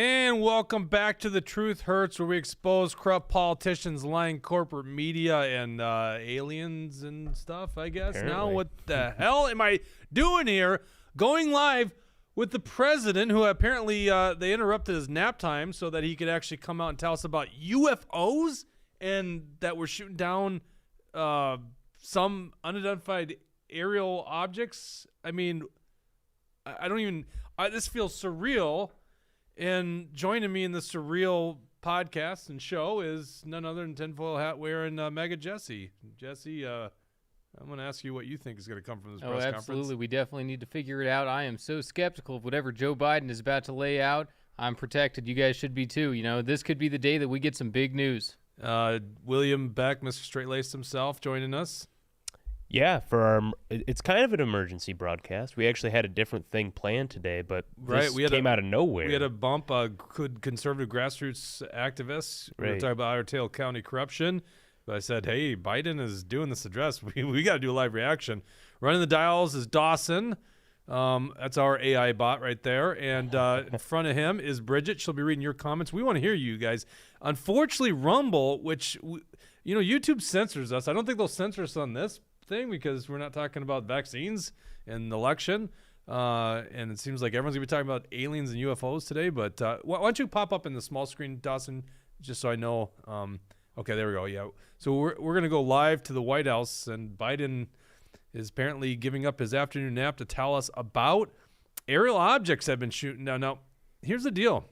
And welcome back to The Truth Hurts, where we expose corrupt politicians, lying corporate media, and aliens and stuff, I guess. Apparently. Now what the hell am I doing here? Going live with the president, who apparently they interrupted his nap time so that he could actually come out and tell us about UFOs and that we're shooting down some unidentified aerial objects. I mean, I don't even... this feels surreal. And joining me in the surreal podcast and show is none other than tinfoil hat wearing Mega Jesse. Jesse, I'm going to ask you what you think is going to come from this press conference. Absolutely. We definitely need to figure it out. I am so skeptical of whatever Joe Biden is about to lay out. I'm protected. You guys should be too. You know, this could be the day that we get some big news. William Beck, Mr. Straight-Laced himself, joining us. Yeah, it's kind of an emergency broadcast. We actually had a different thing planned today, but this came out of nowhere. We had a bump. Conservative grassroots activists. We were talking about Iredell County corruption. But I said, hey, Biden is doing this address. We got to do a live reaction. Running the dials is Dawson. That's our AI bot right there. And in front of him is Bridget. She'll be reading your comments. We want to hear you guys. Unfortunately, Rumble, which, YouTube censors us. I don't think they'll censor us on this thing because we're not talking about vaccines and the election. And it seems like everyone's going to be talking about aliens and UFOs today. But why don't you pop up in the small screen, Dawson, just so I know. Okay, there we go. Yeah. So we're going to go live to the White House, and Biden is apparently giving up his afternoon nap to tell us about aerial objects that have been shooting down. Now, here's the deal.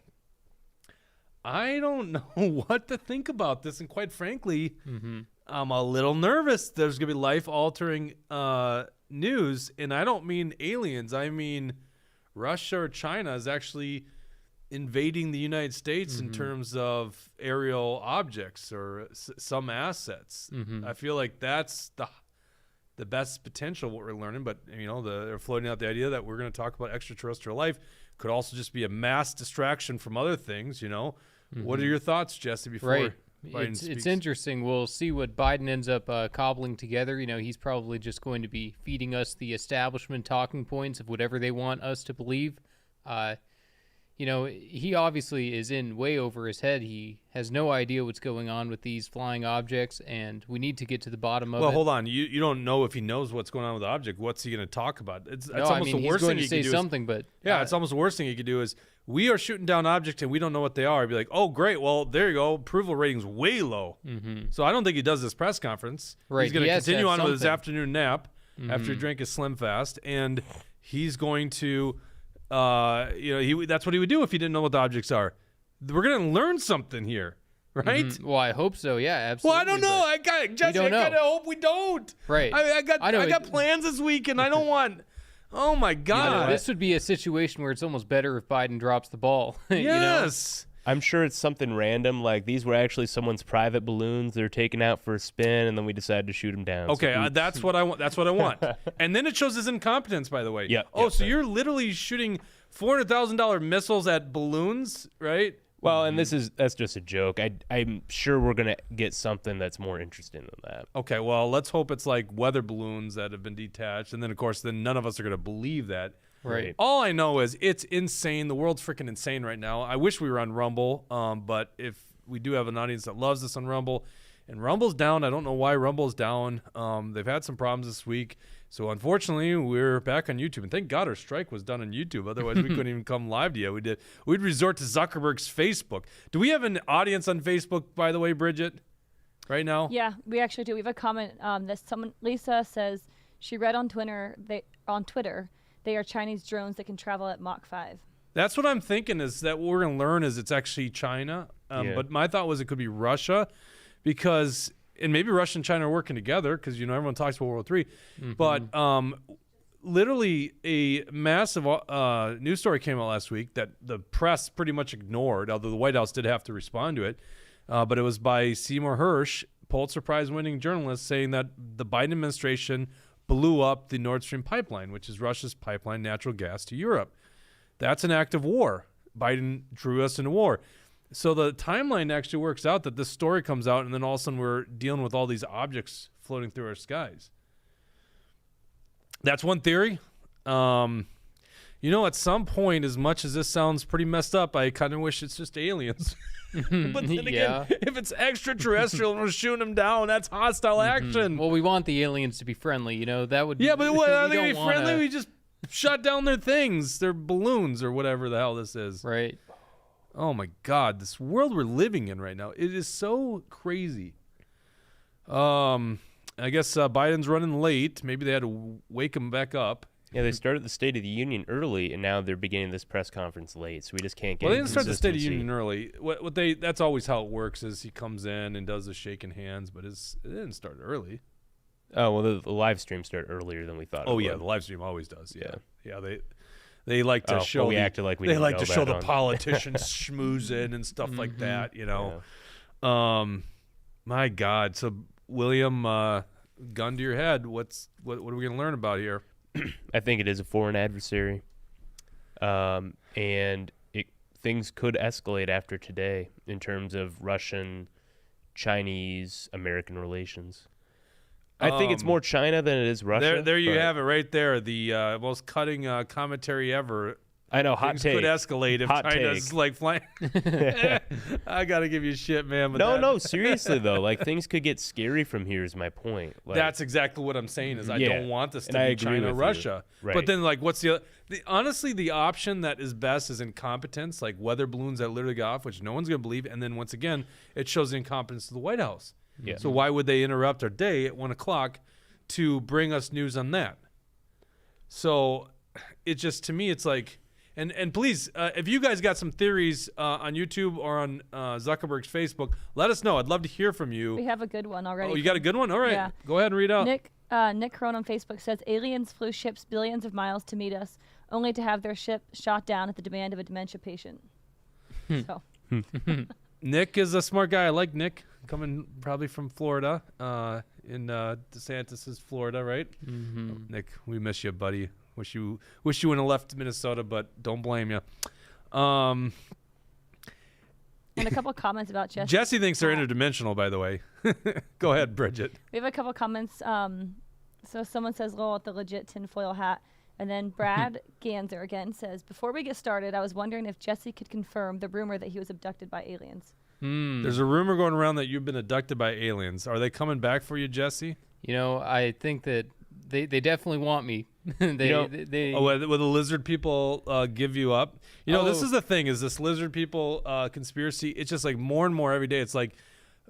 I don't know what to think about this, and quite frankly, I'm a little nervous. There's going to be life-altering news, and I don't mean aliens. I mean Russia or China is actually invading the United States in terms of aerial objects or some assets. I feel like that's the best potential what we're learning, but they're floating out the idea that we're going to talk about extraterrestrial life. Could also just be a mass distraction from other things. What are your thoughts, Jesse? Before it's interesting. We'll see what Biden ends up cobbling together. He's probably just going to be feeding us the establishment talking points of whatever they want us to believe. He obviously is in way over his head. He has no idea what's going on with these flying objects, and we need to get to the bottom of it. Well, hold on. You don't know if he knows what's going on with the object. What's he going to talk about? It's almost the worst thing he could do. He's going to say something, but... Yeah, it's almost the worst thing he could do is, we are shooting down objects and we don't know what they are. He'd be like, oh, great. Well, there you go. Approval rating's way low. So I don't think he does this press conference. Right. He's going to continue on with his afternoon nap after he drank his Slim Fast, and he's going to... that's what he would do if he didn't know what the objects are. We're going to learn something here, right? Well, I hope so. Yeah, absolutely. Well, I don't know. Jesse, I kind of hope we don't. Right. I got plans this week, and I don't want... Oh, my God. This would be a situation where it's almost better if Biden drops the ball. Yes. I'm sure it's something random, like these were actually someone's private balloons they're taking out for a spin, and then we decided to shoot them down. Okay, that's what I want. That's what I want. And then it shows his incompetence, by the way. Yeah. So you're literally shooting $400,000 missiles at balloons, right? Well, and that's just a joke. I'm sure we're going to get something that's more interesting than that. Okay, well, let's hope it's like weather balloons that have been detached, and then, of course, none of us are going to believe that. Right. All I know is it's insane. The world's freaking insane right now. I wish we were on Rumble, but if we do have an audience that loves us on Rumble, and Rumble's down. I don't know why Rumble's down. They've had some problems this week. So, unfortunately, we're back on YouTube. And thank God our strike was done on YouTube. Otherwise, we couldn't even come live to you. We'd resort to Zuckerberg's Facebook. Do we have an audience on Facebook, by the way, Bridget, right now? Yeah, we actually do. We have a comment that Lisa says she read on Twitter. They are Chinese drones that can travel at Mach 5. That's what I'm thinking, is that what we're going to learn is it's actually China. But my thought was it could be Russia because... And maybe Russia and China are working together because, everyone talks about World War III. But literally a massive news story came out last week that the press pretty much ignored, although the White House did have to respond to it. But it was by Seymour Hersh, Pulitzer Prize-winning journalist, saying that the Biden administration blew up the Nord Stream pipeline, which is Russia's pipeline natural gas to Europe. That's an act of war. Biden drew us into war. So the timeline actually works out that this story comes out, and then all of a sudden we're dealing with all these objects floating through our skies. That's one theory. You know, at some point, as much as this sounds pretty messed up, I kind of wish it's just aliens. But then again, if it's extraterrestrial and we're shooting them down, that's hostile action. Well, we want the aliens to be friendly. You know, that would. Yeah, but what, are they going to be friendly? We just shut down their things, their balloons or whatever the hell this is. Right. Oh, my God. This world we're living in right now, it is so crazy. I guess Biden's running late. Maybe they had to wake him back up. Yeah, they started the State of the Union early, and now they're beginning this press conference late, so we just can't get Well, they didn't start the State of the Union early. That's always how it works is he comes in and does the shaking hands, but it didn't start early. Oh, well, the live stream started earlier than we thought it would. Yeah, the live stream always does. Yeah, they like to show we acted like we they didn't like know to show the on. politicians schmoozing and stuff like that, you know. My God. So, William, gun to your head, what are we going to learn about here? I think it is a foreign adversary, and things could escalate after today in terms of Russian, Chinese, American relations. I think it's more China than it is Russia. There you have it right there. The most cutting commentary ever. I know, hot Things take. could escalate if China's like flying. I got to give you shit, man. But no, seriously, though. Like, things could get scary from here is my point. Like, that's exactly what I'm saying is I don't want this to be China, Russia. Right. But then, like, what's honestly, the option that is best is incompetence, like weather balloons that literally got off, which no one's going to believe. And then, once again, it shows the incompetence of the White House. Yeah. So why would they interrupt our day at 1 o'clock to bring us news on that? So it just, to me, it's like... And please, if you guys got some theories on YouTube or on Zuckerberg's Facebook, let us know. I'd love to hear from you. We have a good one already. Oh, you got a good one? All right. Yeah. Go ahead and read out. Nick Crone on Facebook says, aliens flew ships billions of miles to meet us, only to have their ship shot down at the demand of a dementia patient. So. Nick is a smart guy. I like Nick, coming probably from Florida, in DeSantis' Florida, right? Mm-hmm. Nick, we miss you, buddy. Wish you wouldn't have left Minnesota, but don't blame you. And a couple comments about Jesse. Jesse thinks they're interdimensional, by the way. Go ahead, Bridget. We have a couple comments. So someone says, lol, at the legit tinfoil hat. And then Brad Ganser again says, before we get started, I was wondering if Jesse could confirm the rumor that he was abducted by aliens. There's a rumor going around that you've been abducted by aliens. Are they coming back for you, Jesse? You know, I think that they definitely want me. Will the lizard people give you up? You know, this is the thing, is this lizard people conspiracy, it's just like more and more every day. It's like,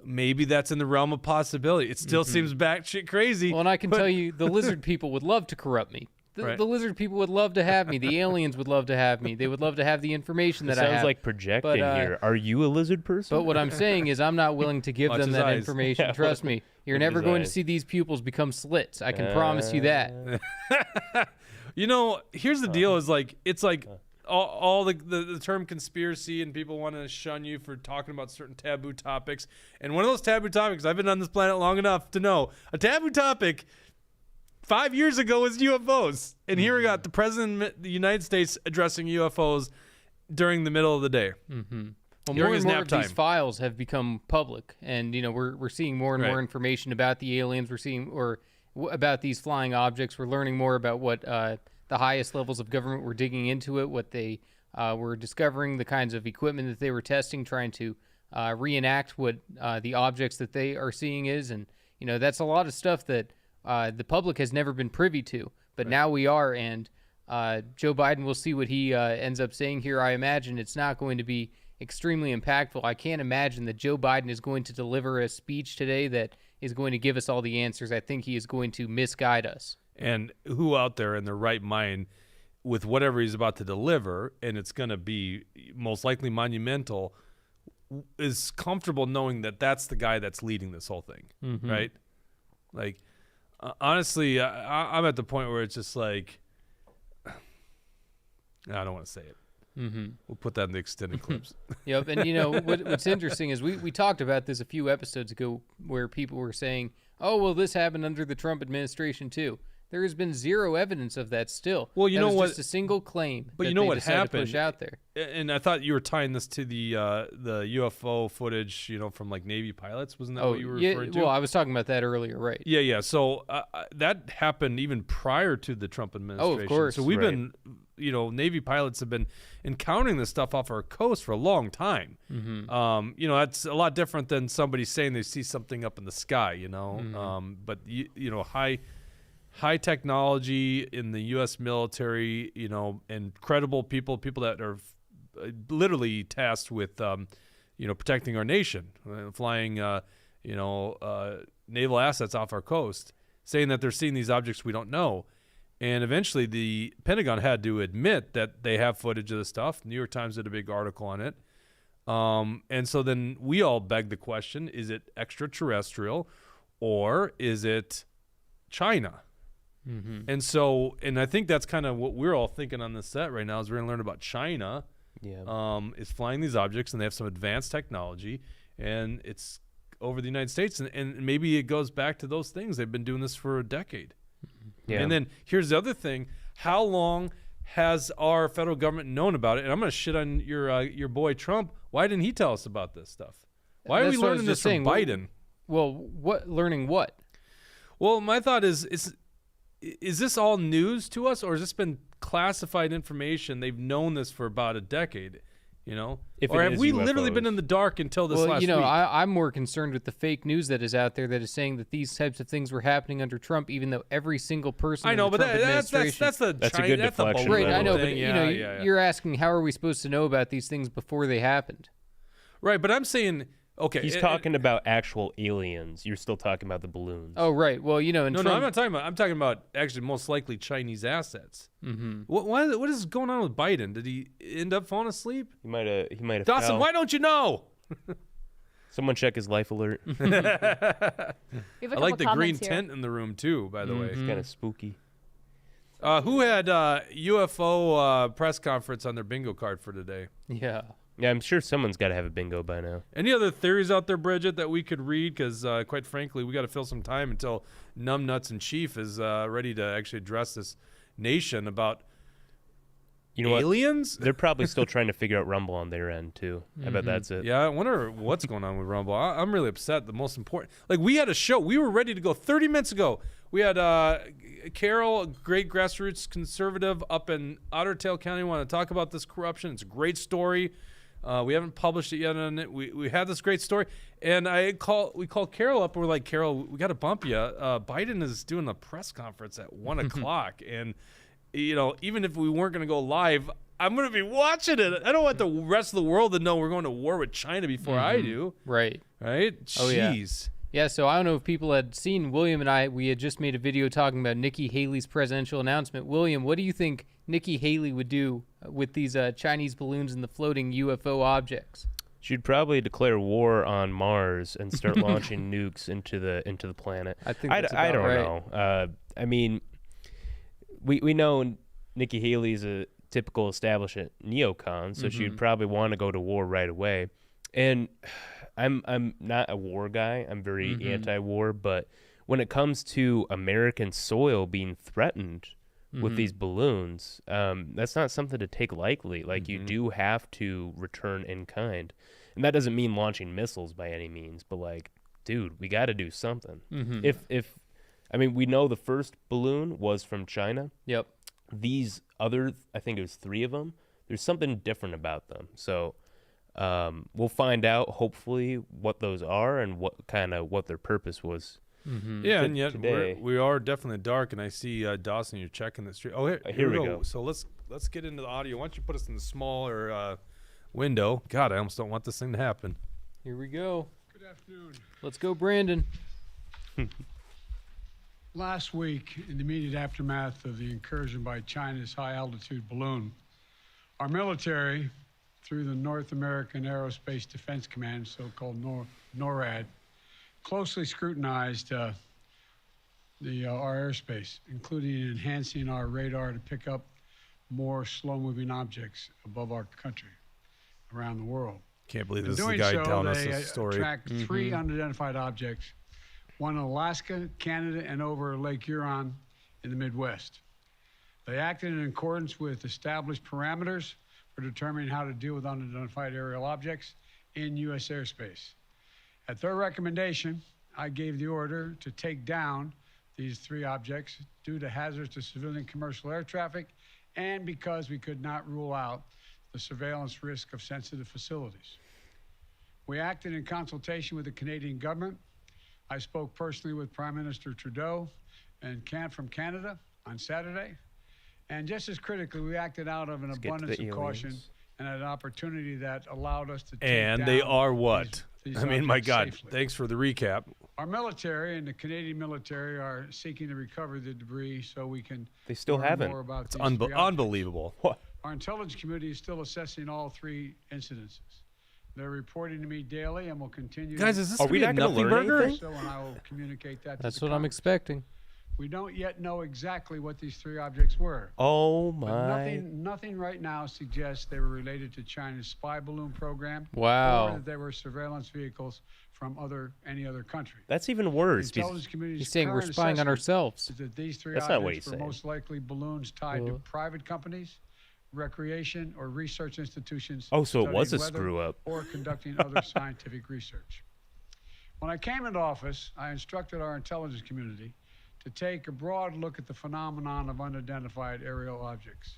maybe that's in the realm of possibility. It still seems batshit crazy. Well, and I can tell you, the lizard people would love to corrupt me. The lizard people would love to have me. The aliens would love to have me. They would love to have the information that I have. Sounds like projecting here. Are you a lizard person? But what I'm saying is I'm not willing to give them that eyes. information. Yeah, trust me. You're never going to see these pupils become slits. I can promise you that. You know, here's the deal is like, it's like all the term conspiracy and people want to shun you for talking about certain taboo topics. And one of those taboo topics, I've been on this planet long enough to know, a taboo topic 5 years ago was UFOs. And here we got the president of the United States addressing UFOs during the middle of the day. Mm-hmm. Well, more and more of these files have become public. And, you know, we're seeing more and more information about the aliens. We're seeing about these flying objects. We're learning more about what the highest levels of government were digging into it, what they were discovering, the kinds of equipment that they were testing, trying to reenact what the objects that they are seeing is. And, you know, that's a lot of stuff that the public has never been privy to, but now we are, and Joe Biden will see what he ends up saying here. I imagine it's not going to be extremely impactful. I can't imagine that Joe Biden is going to deliver a speech today that is going to give us all the answers. I think he is going to misguide us. And who out there in their right mind with whatever he's about to deliver, and it's going to be most likely monumental, is comfortable knowing that that's the guy that's leading this whole thing, right? Like, honestly, I'm at the point where it's just like, I don't want to say it. We'll put that in the extended clips. Yep, and you know what's interesting is we talked about this a few episodes ago where people were saying, oh, well, this happened under the Trump administration too. There has been zero evidence of that still. Well, you know what? Just a single claim. But you know what happened? To push out there. And I thought you were tying this to the UFO footage, from like Navy pilots. Wasn't that what you were referring to? Well, I was talking about that earlier, right? Yeah. So that happened even prior to the Trump administration. Oh, of course. So we've been, Navy pilots have been encountering this stuff off our coast for a long time. Mm-hmm. That's a lot different than somebody saying they see something up in the sky. Mm-hmm. But high technology in the U.S. military, and credible people that are literally tasked with, protecting our nation, flying, naval assets off our coast, saying that they're seeing these objects we don't know. And eventually the Pentagon had to admit that they have footage of the stuff. New York Times did a big article on it. And so then we all begged the question, is it extraterrestrial or is it China? Mm-hmm. And I think that's kind of what we're all thinking on this set right now is we're going to learn about China. Yeah. Is flying these objects, and they have some advanced technology, and it's over the United States, and maybe it goes back to those things. They've been doing this for a decade. Yeah. And then here's the other thing. How long has our federal government known about it? And I'm going to shit on your boy Trump. Why didn't he tell us about this stuff? Why are we learning this from Biden? Well, learning what? Well, my thought is this all news to us, or has this been classified information? They've known this for about a decade, or have we literally been in the dark until this last week? I'm more concerned with the fake news that is out there that is saying that these types of things were happening under Trump, even though every single person. I know, in the but Trump administration, that's a good deflection. Right, I know, but yeah. you're asking how are we supposed to know about these things before they happened? Right, but I'm saying. Okay, he's talking about actual aliens. You're still talking about the balloons. Oh, right. Well, no, I'm not talking about. I'm talking about actually most likely Chinese assets. Mm-hmm. What is going on with Biden? Did he end up falling asleep? He might have. Dawson, fell. why don't you know? Someone check his life alert. I like the green tent in the room too. By the way, it's kind of spooky. Who had UFO press conference on their bingo card for today? Yeah. Yeah, I'm sure someone's got to have a bingo by now. Any other theories out there, Bridget, that we could read? Because, quite frankly, we got to fill some time until Numbnuts and Chief is ready to actually address this nation about aliens. They're probably still trying to figure out Rumble on their end, too. I bet that's it. Yeah, I wonder what's going on with Rumble. I'm really upset. The most important... Like, we had a show. We were ready to go 30 minutes ago. We had Carol, a great grassroots conservative up in Otter Tail County, want to talk about this corruption. It's a great story. We haven't published it yet on it. We had this great story, and we called Carol up. And we're like, Carol, we got to bump you. Biden is doing a press conference at 1 o'clock, and even if we weren't going to go live, I'm going to be watching it. I don't want the rest of the world to know we're going to war with China before I do. Right. Oh, jeez. Yeah, so I don't know if people had seen William and I. We had just made a video talking about Nikki Haley's presidential announcement. William, what do you think Nikki Haley would do with these Chinese balloons and the floating UFO objects? She'd probably declare war on Mars and start launching nukes into the planet. I think that's I don't right. know. I mean, we know Nikki Haley's a typical establishment neocon, so she'd probably want to go to war right away. And I'm not a war guy. I'm very anti-war, but when it comes to American soil being threatened with these balloons, that's not something to take lightly. Like you do have to return in kind, and that doesn't mean launching missiles by any means. But like, dude, we got to do something. I mean, we know the first balloon was from China. Yep. These other, I think it was 3 of them. There's something different about them. So. We'll find out hopefully what those are and what their purpose was. Yeah, and yet today. we are definitely dark, and I see Dawson, you're checking the street. Oh, here we go. So let's get into the audio. Why don't you put us in the smaller window? God, I almost don't want this thing to happen. Here we go. Good afternoon. Let's go, Brandon. Last week, in the immediate aftermath of the incursion by China's high-altitude balloon, our military, through the North American Aerospace Defense Command, so-called NORAD, closely scrutinized our airspace, including enhancing our radar to pick up more slow-moving objects above our country, around the world. Can't believe this is the guy telling us this story. They tracked 3 unidentified objects, one in Alaska, Canada, and over Lake Huron in the Midwest. They acted in accordance with established parameters for determining how to deal with unidentified aerial objects in U.S. airspace. At their recommendation, I gave the order to take down these 3 objects due to hazards to civilian commercial air traffic and because we could not rule out the surveillance risk of sensitive facilities. We acted in consultation with the Canadian government. I spoke personally with Prime Minister Trudeau from Canada on Saturday. And just as critically, we acted out of an abundance of caution and an opportunity that allowed us to take And down they are what? these I mean, my God, safely. thanks for the recap. Our military and the Canadian military are seeking to recover the debris so we can They still learn haven't. more about It's these 3 objects. unbelievable. What? Our intelligence committee is still assessing all 3 incidences. They're reporting to me daily and will continue. Guys, is this Are we gonna be a not gonna nothing learn burger? anything? So, and I will communicate that That's to the what I'm Congress. expecting. We don't yet know exactly what these 3 objects were. Oh But my! nothing right now suggests they were related to China's spy balloon program. Wow. Or that they were surveillance vehicles from any other country. That's even The worse. because- intelligence community's He's saying we're current spying on assessment ourselves. is that these 3 That's not what objects he's were saying. most likely balloons tied to private companies, recreation, or research institutions. Oh, so it was studying a weather screw-up. Or conducting other scientific research. When I came into office, I instructed our intelligence community to take a broad look at the phenomenon of unidentified aerial objects.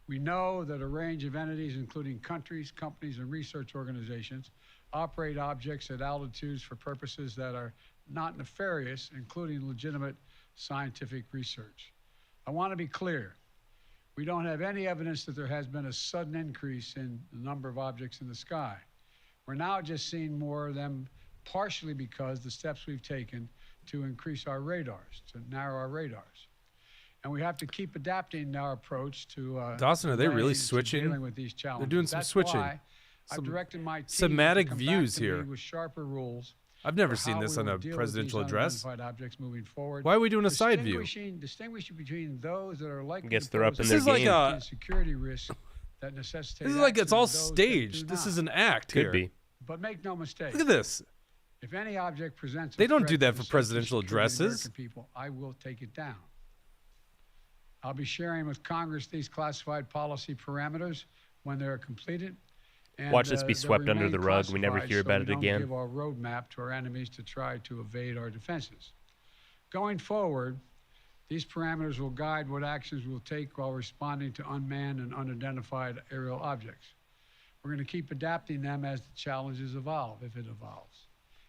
We know that a range of entities, including countries, companies, and research organizations, operate objects at altitudes for purposes that are not nefarious, including legitimate scientific research. I want to be clear. We don't have any evidence that there has been a sudden increase in the number of objects in the sky. We're now just seeing more of them, partially because the steps we've taken to increase our radars, to narrow our radars. And we have to keep adapting our approach to Dawson, are they really to switching? dealing with these challenges. doing some That's switching. why I've Some directed my team semantic to come views back to me here. with sharper rules. I've never for seen how this we on will a deal with presidential these address. unidentified objects moving forward. Why are we doing a side view? Distinguishing between those that are likely Guess to they're up pose in This their is like game. a- security risk that necessitate. This is like it's action all and those that do staged. This not. is an act Could here. be. But make no mistake. Look at this. If any object presents, They a don't threat do that to for the safety presidential and security of the addresses. American people, I will take it down. I'll be sharing with Congress these classified policy parameters when they are completed. And, Watch this be they'll swept under remain the rug. We never classified hear so about we it don't again. Give our roadmap to our enemies to try to evade our defenses. Going forward, these parameters will guide what actions we'll take while responding to unmanned and unidentified aerial objects. We're going to keep adapting them as the challenges evolve, if it evolves.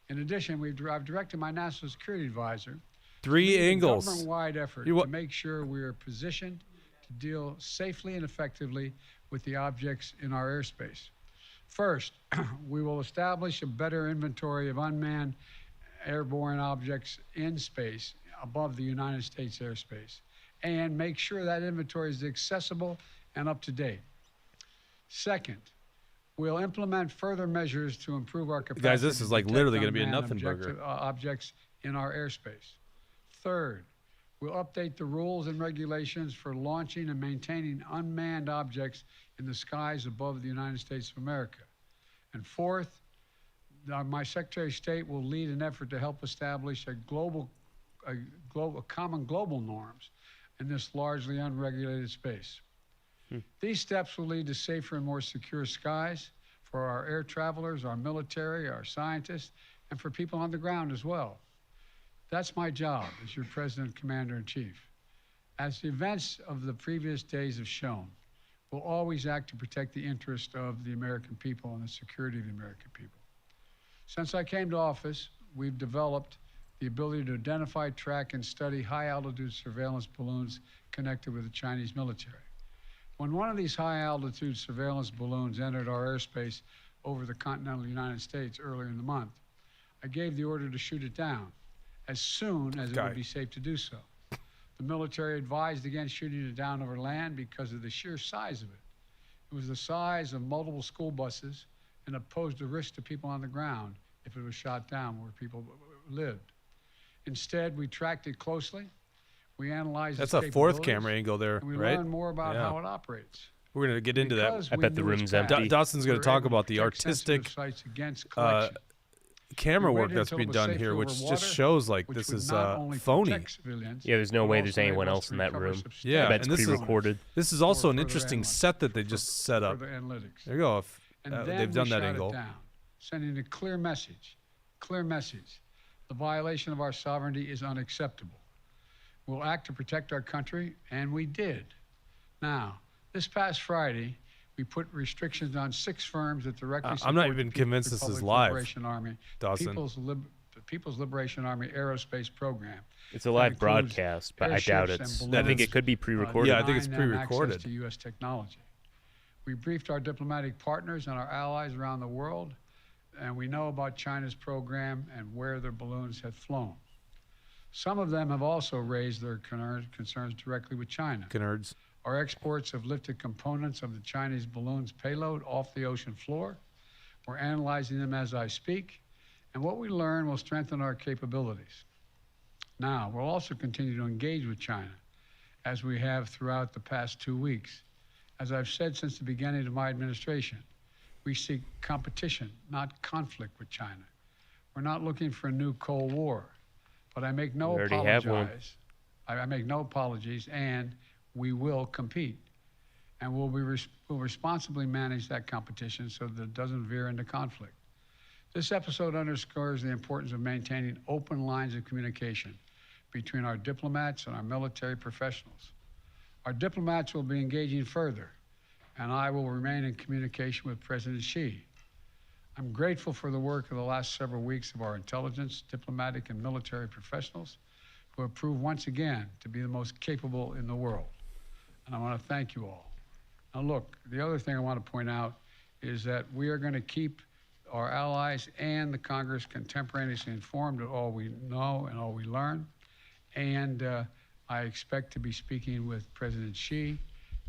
In addition, I've directed my national security advisor Three to lead a angles. government-wide effort You wa- to make sure we are positioned to deal safely and effectively with the objects in our airspace. First, we will establish a better inventory of unmanned airborne objects in space above the United States airspace and make sure that inventory is accessible and up to date. Second, we'll implement further measures to improve our capacity. Guys, this is to like detect literally gonna be a unmanned nothing burger. Objects in our airspace. Third, we'll update the rules and regulations for launching and maintaining unmanned objects in the skies above the United States of America. And fourth, my Secretary of State will lead an effort to help establish a common global norms in this largely unregulated space. These steps will lead to safer and more secure skies for our air travelers, our military, our scientists, and for people on the ground as well. That's my job as your President, Commander-in-Chief. As the events of the previous days have shown, we'll always act to protect the interest of the American people and the security of the American people. Since I came to office, we've developed the ability to identify, track, and study high-altitude surveillance balloons connected with the Chinese military. When one of these high-altitude surveillance balloons entered our airspace over the continental United States earlier in the month, I gave the order to shoot it down as soon as it would be safe to do so. The military advised against shooting it down over land because of the sheer size of it. It was the size of multiple school buses and it posed a risk to people on the ground if it was shot down where people lived. Instead, we tracked it closely. We analyzed That's its a fourth capabilities, camera angle there, and we right? learned more about Yeah. how it operates. We're going to get into that. Because I we bet the knew its room's path, empty. Dawson's going we to were talk able about the protect sensitive artistic sites against collection. camera work that's being done here, which just shows like this is phony. Yeah, there's no way there's anyone else in that room. Yeah, that's pre-recorded. This is also an interesting set that they just set up. There you go. If, they've done that angle. Sending a clear message. The violation of our sovereignty is unacceptable. We'll act to protect our country, and we did. Now, this past Friday, we put restrictions on 6 firms that directly support I'm not even convinced this is live, Liberation Army, Dawson. People's Liberation Army Aerospace Program. It's a live broadcast, but I doubt it. I think it could be pre-recorded. Yeah, I think it's pre-recorded. Access to U.S. technology. We briefed our diplomatic partners and our allies around the world, and we know about China's program and where their balloons have flown. Some of them have also raised their concerns directly with China. Our exports have lifted components of the Chinese balloon's payload off the ocean floor. We're analyzing them as I speak, and what we learn will strengthen our capabilities. Now, we'll also continue to engage with China, as we have throughout the past 2 weeks. As I've said since the beginning of my administration, we seek competition, not conflict with China. We're not looking for a new Cold War, but I make no apologies. I make no apologies, and we will compete. And we'll responsibly manage that competition so that it doesn't veer into conflict. This episode underscores the importance of maintaining open lines of communication between our diplomats and our military professionals. Our diplomats will be engaging further, and I will remain in communication with President Xi. I'm grateful for the work of the last several weeks of our intelligence, diplomatic, and military professionals who have proved once again to be the most capable in the world. And I want to thank you all. Now look, the other thing I want to point out is that we are going to keep our allies and the Congress contemporaneously informed of all we know and all we learn. And I expect to be speaking with President Xi,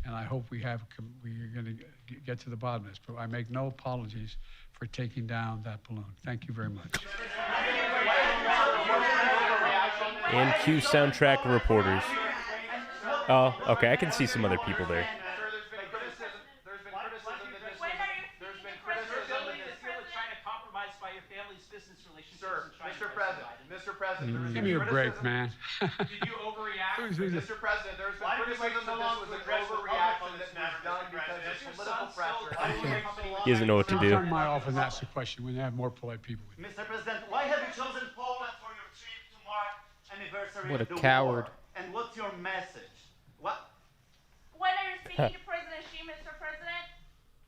and I hope we're going to get to the bottom of this. But I make no apologies for taking down that balloon. Thank you very much. And cue soundtrack reporters. Oh, okay, I can see some other people there. Mr. President, give me a break, man. Did you overreact? Mr. President, there's been criticism that this was an overreaction that was done because of political pressure. He doesn't know what to do. Turn my off and ask the question when they have more polite people with you. Mr. President, why have you chosen Poland for your trip to mark anniversary What a of the coward. war? And what's your message? What? When are you speaking to President Xi, Mr. President?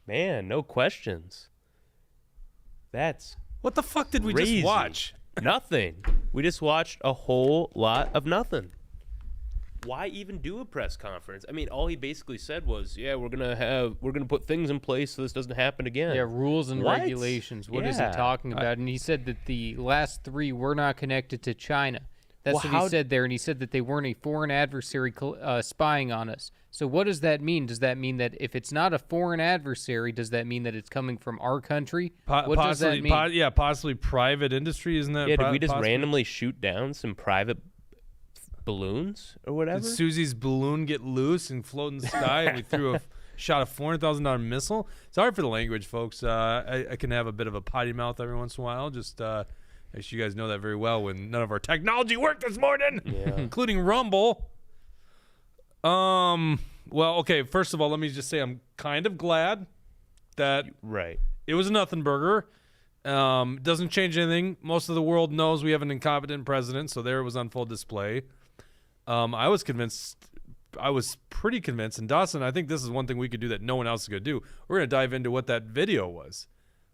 Man, no questions. That's What the fuck did we crazy. just watch? Nothing. We just watched a whole lot of nothing. Why even do a press conference? I mean, all he basically said was, "Yeah, we're gonna put things in place so this doesn't happen again." Yeah, rules and regulations. What is he talking about? And he said that the last 3 were not connected to China. That's what he said there, and he said that they weren't a foreign adversary spying on us. So what does that mean? Does that mean that if it's not a foreign adversary, does that mean that it's coming from our country? What does that mean? Possibly private industry, isn't that? Yeah, did we just randomly shoot down some private balloons or whatever? Did Susie's balloon get loose and float in the sky, and we threw shot a $400,000 missile? Sorry for the language, folks. I can have a bit of a potty mouth every once in a while. Just you guys know that very well when none of our technology worked this morning, including Rumble. Well, okay, first of all, let me just say I'm kind of glad that it was a nothing burger. Doesn't change anything. Most of the world knows we have an incompetent president, so there it was on full display. I was pretty convinced, and Dawson, I think this is one thing we could do that no one else is going to do. We're going to dive into what that video was.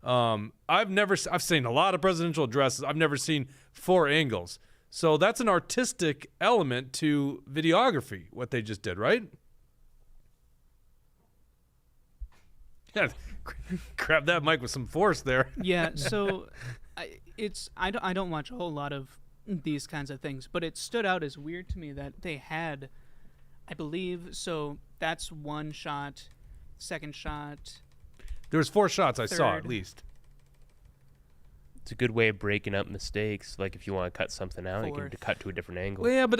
I've seen a lot of presidential addresses. I've never seen 4 angles. So that's an artistic element to videography, what they just did, right? Yeah, grab that mic with some force there. Yeah, so I don't watch a whole lot of these kinds of things, but it stood out as weird to me that they had, I believe, so that's one shot, second shot. There was 4 shots I saw at least. It's a good way of breaking up mistakes. Like if you want to cut something out, you can cut to a different angle. Well, yeah, but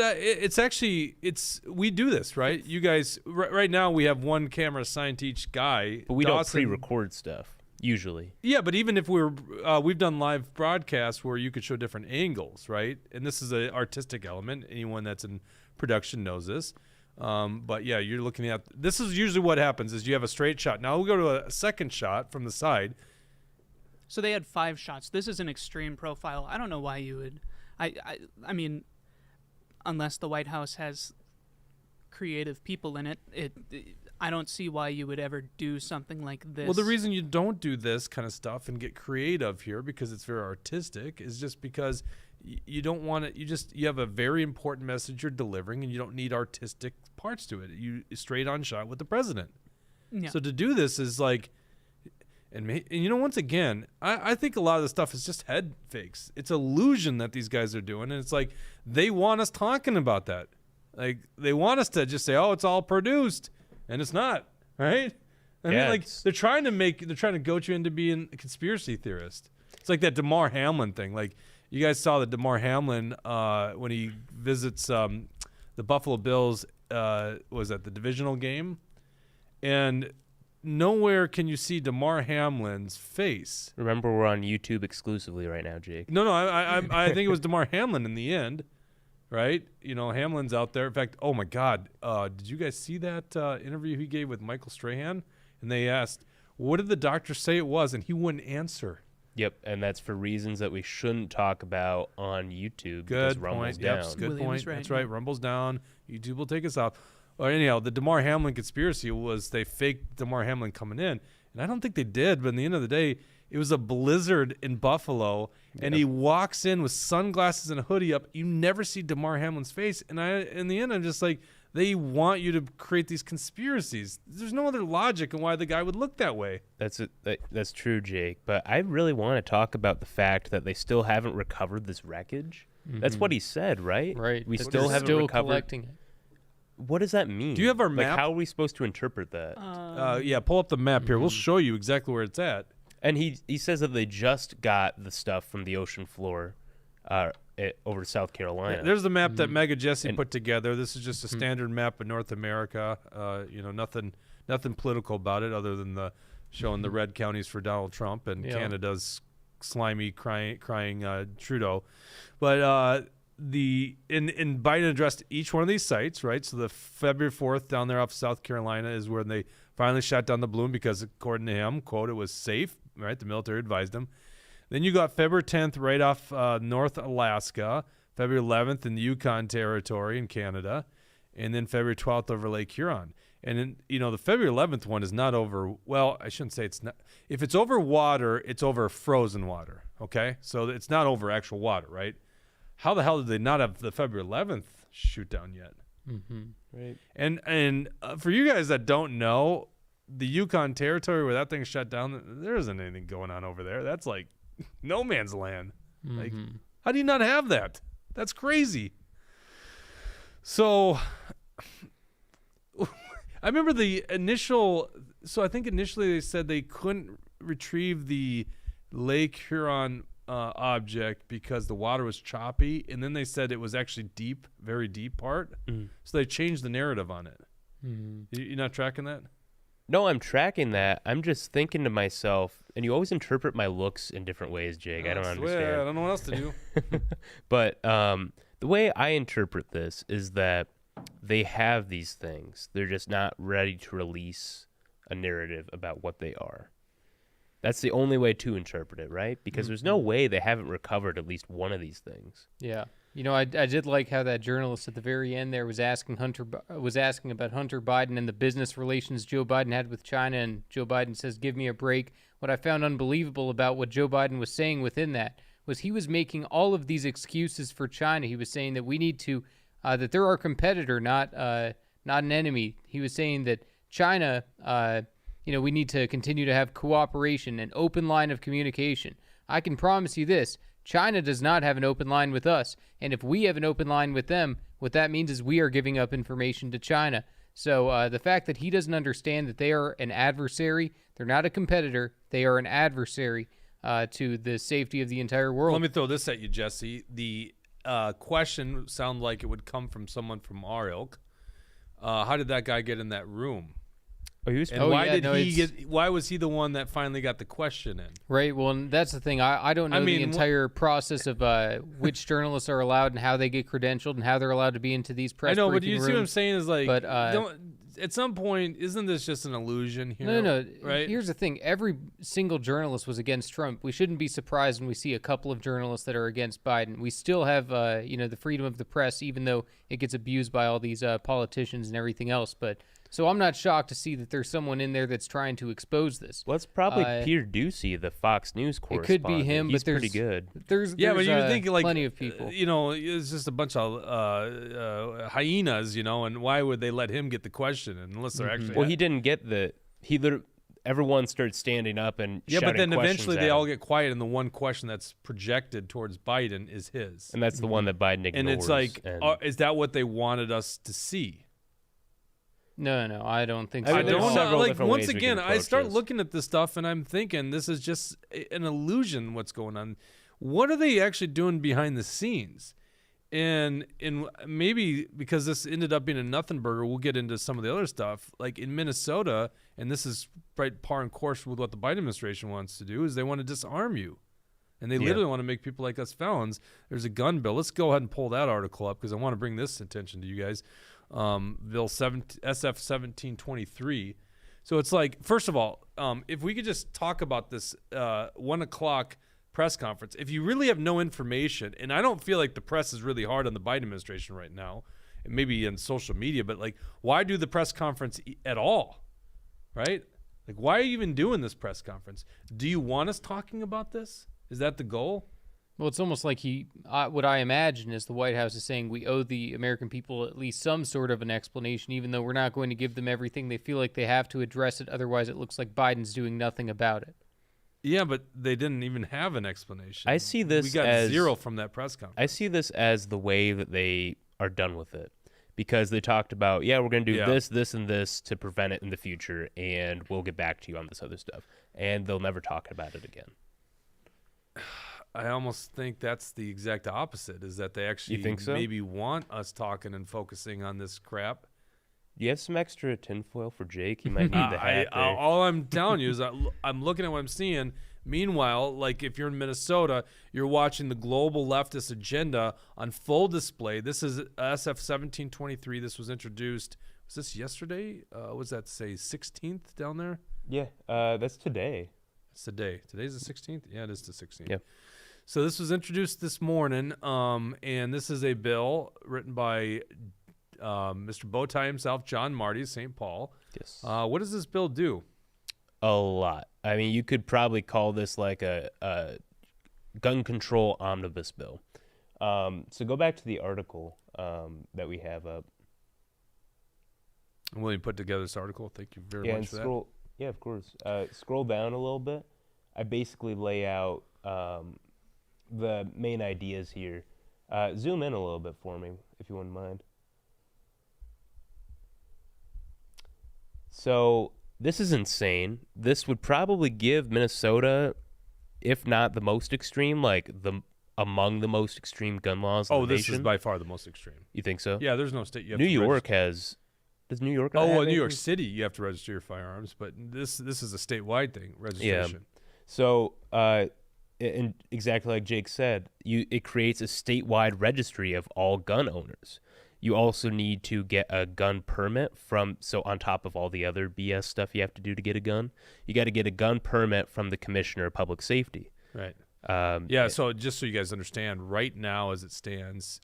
we do this, right? You guys, right now we have one camera assigned to each guy. But we don't pre-record stuff. Usually. Yeah, but even if we've done live broadcasts where you could show different angles, right? And this is an artistic element. Anyone that's in production knows this. But yeah, you're looking at, this is usually what happens is you have a straight shot. Now we'll go to a second shot from the side. So they had 5 shots. This is an extreme profile. I don't know why you would. I mean, unless the White House has creative people in it, I don't see why you would ever do something like this. Well, the reason you don't do this kind of stuff and get creative here, because it's very artistic, is just because you don't want it. You have a very important message you're delivering, and you don't need artistic parts to it. You straight on shot with the president. Yeah. So to do this is like, and you know, once again, I think a lot of the stuff is just head fakes. It's illusion that these guys are doing, and it's like they want us talking about that. Like they want us to just say, "Oh, it's all produced," and it's not, right? I mean, like they're trying to goat you into being a conspiracy theorist. It's like that Damar Hamlin thing. Like you guys saw that Damar Hamlin when he visits the Buffalo Bills, was at the divisional game, and nowhere can you see Damar Hamlin's face. Remember, we're on YouTube exclusively right now, Jake. No, I think it was Damar Hamlin in the end, right? You know, Hamlin's out there. In fact, oh my God, did you guys see that interview he gave with Michael Strahan? And they asked, what did the doctor say it was? And he wouldn't answer. Yep, and that's for reasons that we shouldn't talk about on YouTube. Good Rumble's point. down. Yep, good William point. is right, That's right. Rumble's down. YouTube will take us off. Or anyhow, the Damar Hamlin conspiracy was they faked Damar Hamlin coming in, and I don't think they did. But in the end of the day, it was a blizzard in Buffalo, and he walks in with sunglasses and a hoodie up. You never see Damar Hamlin's face, and in the end, I'm just like, they want you to create these conspiracies. There's no other logic in why the guy would look that way. That's true, Jake. But I really want to talk about the fact that they still haven't recovered this wreckage. Mm-hmm. That's what he said, right? Right. We still haven't recovered. Collecting it. What does that mean? Do you have our map? How are we supposed to interpret that? Yeah, pull up the map here. We'll show you exactly where it's at. And he says that they just got the stuff from the ocean floor over to South Carolina. Yeah, there's the map that Mega Jesse put together. This is just a standard map of North America. Nothing political about it, other than showing the red counties for Donald Trump and Canada's slimy crying Trudeau. But in Biden addressed each one of these sites, right? So the February 4th down there off South Carolina is where they finally shot down the balloon because, according to him, quote, it was safe, right? The military advised him. Then you got February 10th right off North Alaska, February 11th in the Yukon Territory in Canada, and then February 12th over Lake Huron. And then, the February 11th one is not over, well, I shouldn't say it's not. If it's over water, it's over frozen water, okay? So it's not over actual water, right? How the hell did they not have the February 11th shoot down yet? Mm-hmm. Right. And for you guys that don't know, the Yukon Territory where that thing shut down, there isn't anything going on over there. That's like no man's land. Mm-hmm. Like, how do you not have that? That's crazy. So I remember the initial. So I think initially they said they couldn't retrieve the Lake Huron object because the water was choppy, and then they said it was actually deep, very deep part. So they changed the narrative on it. You're not tracking that? No, I'm tracking that. I'm just thinking to myself, and you always interpret my looks in different ways, Jake. I don't understand. I don't know what else to do. But the way I interpret this is that they have these things. They're just not ready to release a narrative about what they are. That's the only way to interpret it, right? Because there's no way they haven't recovered at least one of these things. Yeah. I did like how that journalist at the very end there was asking about Hunter Biden and the business relations Joe Biden had with China, and Joe Biden says, "Give me a break." What I found unbelievable about what Joe Biden was saying within that was he was making all of these excuses for China. He was saying that we need to that they're our competitor, not an enemy. He was saying that China, we need to continue to have cooperation, an open line of communication. I can promise you this. China does not have an open line with us. And if we have an open line with them, what that means is we are giving up information to China. So the fact that he doesn't understand that they are an adversary, they're not a competitor, they are an adversary to the safety of the entire world. Let me throw this at you, Jesse. The question sounded like it would come from someone from our ilk. How did that guy get in that room? Oh, he was. And why was he the one that finally got the question in? Right. Well, and that's the thing. I don't know the entire process of which journalists are allowed and how they get credentialed and how they're allowed to be into these press. I know, but you see what I'm saying is like, at some point, isn't this just an illusion here? No. Right? Here's the thing. Every single journalist was against Trump. We shouldn't be surprised when we see a couple of journalists that are against Biden. We still have, the freedom of the press, even though it gets abused by all these politicians and everything else. But so I'm not shocked to see that there's someone in there that's trying to expose this. Well, it's probably Peter Ducey, the Fox News correspondent. It could be him, He's but there's pretty good. There's but you would think like plenty of people. It's just a bunch of hyenas, and why would they let him get the question unless they're actually? Well, he didn't get everyone started standing up and but then eventually they all all get quiet, and the one question that's projected towards Biden is his, and that's the one that Biden ignores. And it's like, is that what they wanted us to see? No, I don't think so. I don't know. Like, once again, I start looking at this stuff and I'm thinking this is just an illusion. What's going on? What are they actually doing behind the scenes? And maybe because this ended up being a nothing burger, we'll get into some of the other stuff. Like in Minnesota, and this is right par and course with what the Biden administration wants to do, is they want to disarm you. And they literally want to make people like us felons. There's a gun bill. Let's go ahead and pull that article up because I want to bring this attention to you guys. Bill SF 1723. So it's like, first of all, if we could just talk about this 1 o'clock press conference. If you really have no information, and I don't feel like the press is really hard on the Biden administration right now, and maybe in social media, but like, why do the press conference at all, right? Like, why are you even doing this press conference? Do you want us talking about this? Is that the goal? Well, it's almost like what I imagine is the White House is saying we owe the American people at least some sort of an explanation, even though we're not going to give them everything. They feel like they have to address it. Otherwise, it looks like Biden's doing nothing about it. Yeah, but they didn't even have an explanation. I see this we got as zero from that press conference. I see this as the way that they are done with it. Because they talked about, we're going to do this, this, and this to prevent it in the future, and we'll get back to you on this other stuff. And they'll never talk about it again. I almost think that's the exact opposite, is that they actually you think so? Maybe want us talking and focusing on this crap. Do you have some extra tinfoil for Jake? He might need the hat there. All I'm telling you is I'm looking at what I'm seeing. Meanwhile, like if you're in Minnesota, you're watching the global leftist agenda on full display. This is SF 1723. This was introduced. Was this yesterday? What does that say? 16th down there? Yeah, that's today. It's today. Today's the 16th? Yeah, it is the 16th. Yeah. So this was introduced this morning, and this is a bill written by Mr. Bowtie himself, John Marty, St. Paul. Yes. What does this bill do? A lot. I mean, you could probably call this like a gun control omnibus bill. So go back to the article that we have up. I'm willing to put together this article. Thank you very much for that. Yeah, of course. Scroll down a little bit. I basically lay out the main ideas here. Zoom in a little bit for me, if you wouldn't mind. So this is insane. This would probably give Minnesota, if not the most extreme, like among the most extreme gun laws in the this nation. Is by far the most extreme. You think so? Yeah, there's no state. You have New to York register. has. Does New York? Not have New anything? York City, you have to register your firearms, but this is a statewide thing, registration. Yeah. So, and exactly like Jake said, it creates a statewide registry of all gun owners. You also need to get a gun permit on top of all the other BS stuff you have to do to get a gun, you got to get a gun permit from the Commissioner of Public Safety. Right. So just so you guys understand, right now as it stands,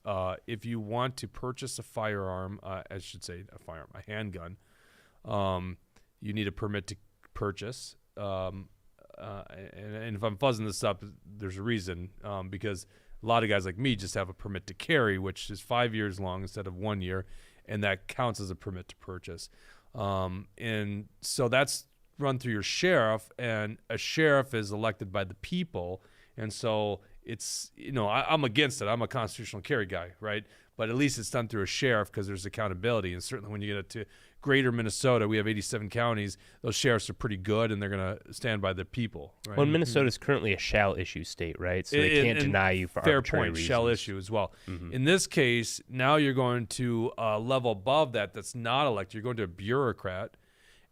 if you want to purchase a firearm, a handgun, you need a permit to purchase. And if I'm fuzzing this up, there's a reason, because a lot of guys like me just have a permit to carry, which is 5 years long instead of 1 year, and that counts as a permit to purchase. And so that's run through your sheriff, and a sheriff is elected by the people. And so it's, I'm against it. I'm a constitutional carry guy, right? But at least it's done through a sheriff because there's accountability. And certainly when you get to greater Minnesota, we have 87 counties. Those sheriffs are pretty good, and they're going to stand by the people. Right? Well, Minnesota is currently a shall issue state, right? So they can't deny you for arbitrary reasons. Shall issue as well. Mm-hmm. In this case, now you're going to a level above that that's not elected. You're going to a bureaucrat.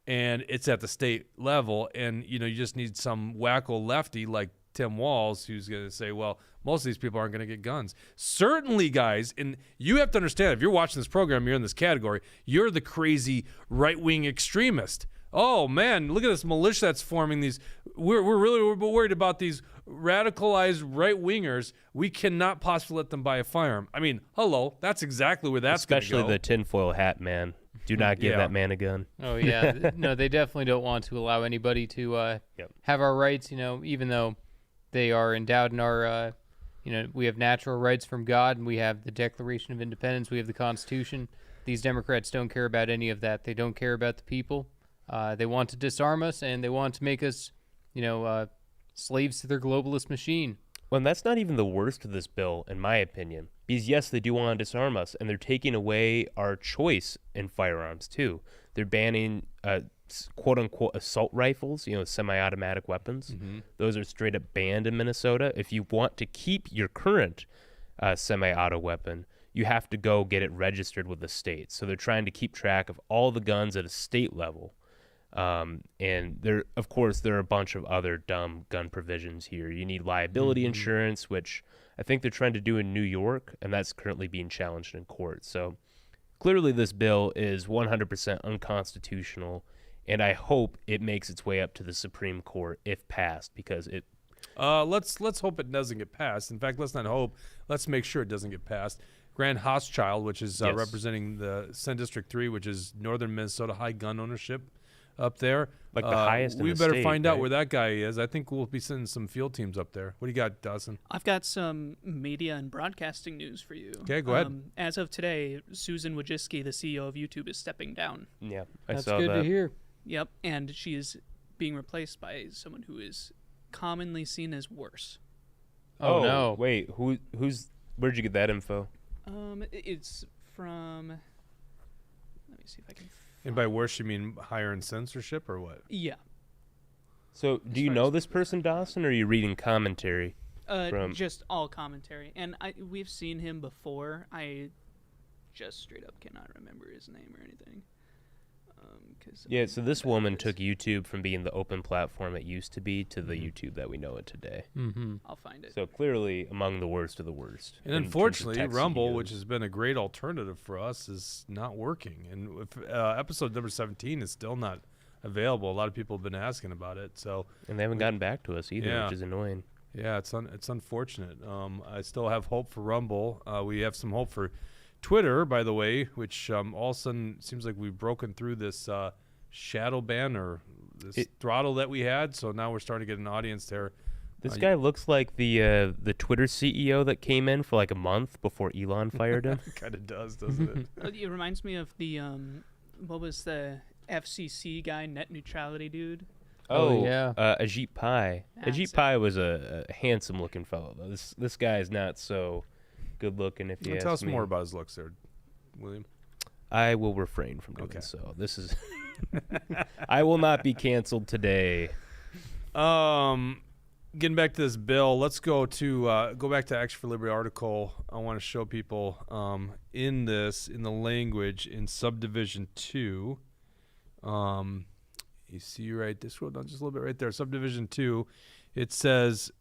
and it's at the state level, and you just need some wacko lefty like Tim Walz who's going to say, well, most of these people aren't going to get guns. Certainly, guys, and you have to understand, if you're watching this program, you're in this category, you're the crazy right-wing extremist. Oh, man, look at this militia that's forming these. We're really worried about these radicalized right-wingers. We cannot possibly let them buy a firearm. I mean, hello, that's exactly where that's going to go. Especially the tinfoil hat man. Do not give that man a gun. Oh, yeah. No, they definitely don't want to allow anybody to have our rights, even though they are endowed in our, we have natural rights from God, and we have the Declaration of Independence, we have the Constitution. These Democrats don't care about any of that. They don't care about the people. They want to disarm us, and they want to make us, slaves to their globalist machine. Well, and that's not even the worst of this bill, in my opinion. Because, yes, they do want to disarm us, and they're taking away our choice in firearms, too. They're banning quote-unquote assault rifles, semi-automatic weapons. Mm-hmm. Those are straight up banned in Minnesota. If you want to keep your current semi-auto weapon, you have to go get it registered with the state. So they're trying to keep track of all the guns at a state level. And there are a bunch of other dumb gun provisions here. You need liability insurance, which I think they're trying to do in New York, and that's currently being challenged in court. So clearly this bill is 100% unconstitutional, and I hope it makes its way up to the Supreme Court if passed, because it... Let's hope it doesn't get passed. In fact, let's not hope. Let's make sure it doesn't get passed. Grant Hochschild, which is representing the Senate District 3, which is northern Minnesota, high gun ownership up there. Like the highest in we the better state, find right? out where that guy is. I think we'll be sending some field teams up there. What do you got, Dawson? I've got some media and broadcasting news for you. Okay, go ahead. As of today, Susan Wojcicki, the CEO of YouTube, is stepping down. Yeah, That's good to hear. Yep, and she is being replaced by someone who is commonly seen as worse. Oh no! Wait, where'd you get that info? It's from... Let me see if I can... And by worse, you mean higher in censorship or what? Yeah. So, do you know this person, Dawson, or are you reading commentary? Just all commentary. And we've seen him before. I just straight up cannot remember his name or anything. So this woman took YouTube from being the open platform it used to be to the YouTube that we know it today. Mm-hmm. I'll find it. So clearly among the worst of the worst. And unfortunately, Rumble, which has been a great alternative for us, is not working. And if, episode number 17 is still not available. A lot of people have been asking about it. And they haven't gotten back to us either, which is annoying. Yeah, it's unfortunate. I still have hope for Rumble. We have some hope for Twitter, by the way, which all of a sudden seems like we've broken through this shadow ban or this throttle that we had. So now we're starting to get an audience there. This guy looks like the Twitter CEO that came in for like a month before Elon fired him. Kind of does, doesn't it? It reminds me of the what was the FCC guy, net neutrality dude? Oh yeah, Ajit Pai. Ajit Pai was a handsome looking fellow though. This guy is not so good looking, if you ask me. Tell us more about his looks there, William. I will refrain from doing so. This is I will not be canceled today. Getting back to this bill, let's go back to Action for Liberty article. I want to show people in the language in subdivision 2. You see right this one, just a little bit right there. Subdivision 2, it says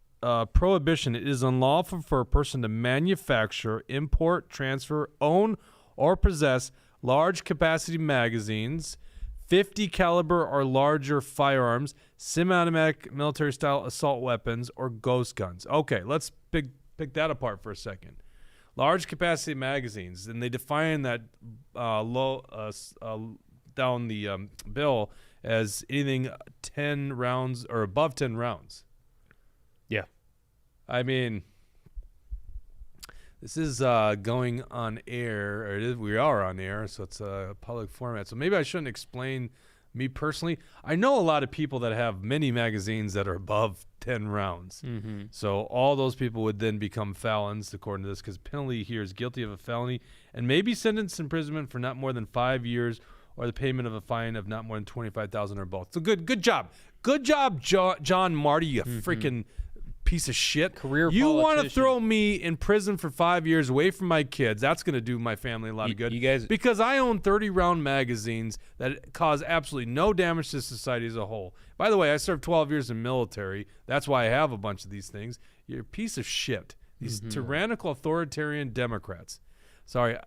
prohibition. It is unlawful for a person to manufacture, import, transfer, own, or possess large capacity magazines, 50 caliber or larger firearms, semi-automatic military-style assault weapons, or ghost guns. Okay, let's pick that apart for a second. Large capacity magazines, and they define that down the bill as anything 10 rounds or above 10 rounds. Yeah. I mean, this is going on air, or we are on air, so it's a public format. So maybe I shouldn't explain me personally. I know a lot of people that have many magazines that are above 10 rounds. Mm-hmm. So all those people would then become felons, according to this, because penalty here is guilty of a felony and may be sentenced to imprisonment for not more than 5 years or the payment of a fine of not more than $25,000 or both. So good job. Good job, John Marty, you freaking piece of shit. Career You want to politician. throw me in prison for 5 years away from my kids. That's going to do my family a lot of good. You guys, because I own 30-round magazines that cause absolutely no damage to society as a whole. By the way, I served 12 years in military. That's why I have a bunch of these things. You're a piece of shit. These tyrannical authoritarian Democrats. Sorry,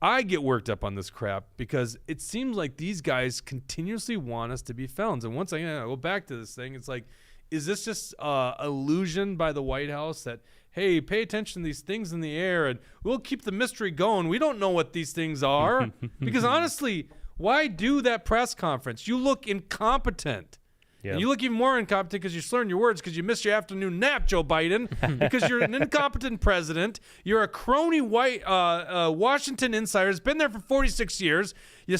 I get worked up on this crap because it seems like these guys continuously want us to be felons. And once again, I go back to this thing. It's like, is this just illusion by the White House that, hey, pay attention to these things in the air and we'll keep the mystery going. We don't know what these things are. Because honestly, why do that press conference? You look incompetent. Yep. And you look even more incompetent because you're slurring your words because you missed your afternoon nap, Joe Biden, because you're an incompetent president. You're a crony white Washington insider. Has been there for 46 years. I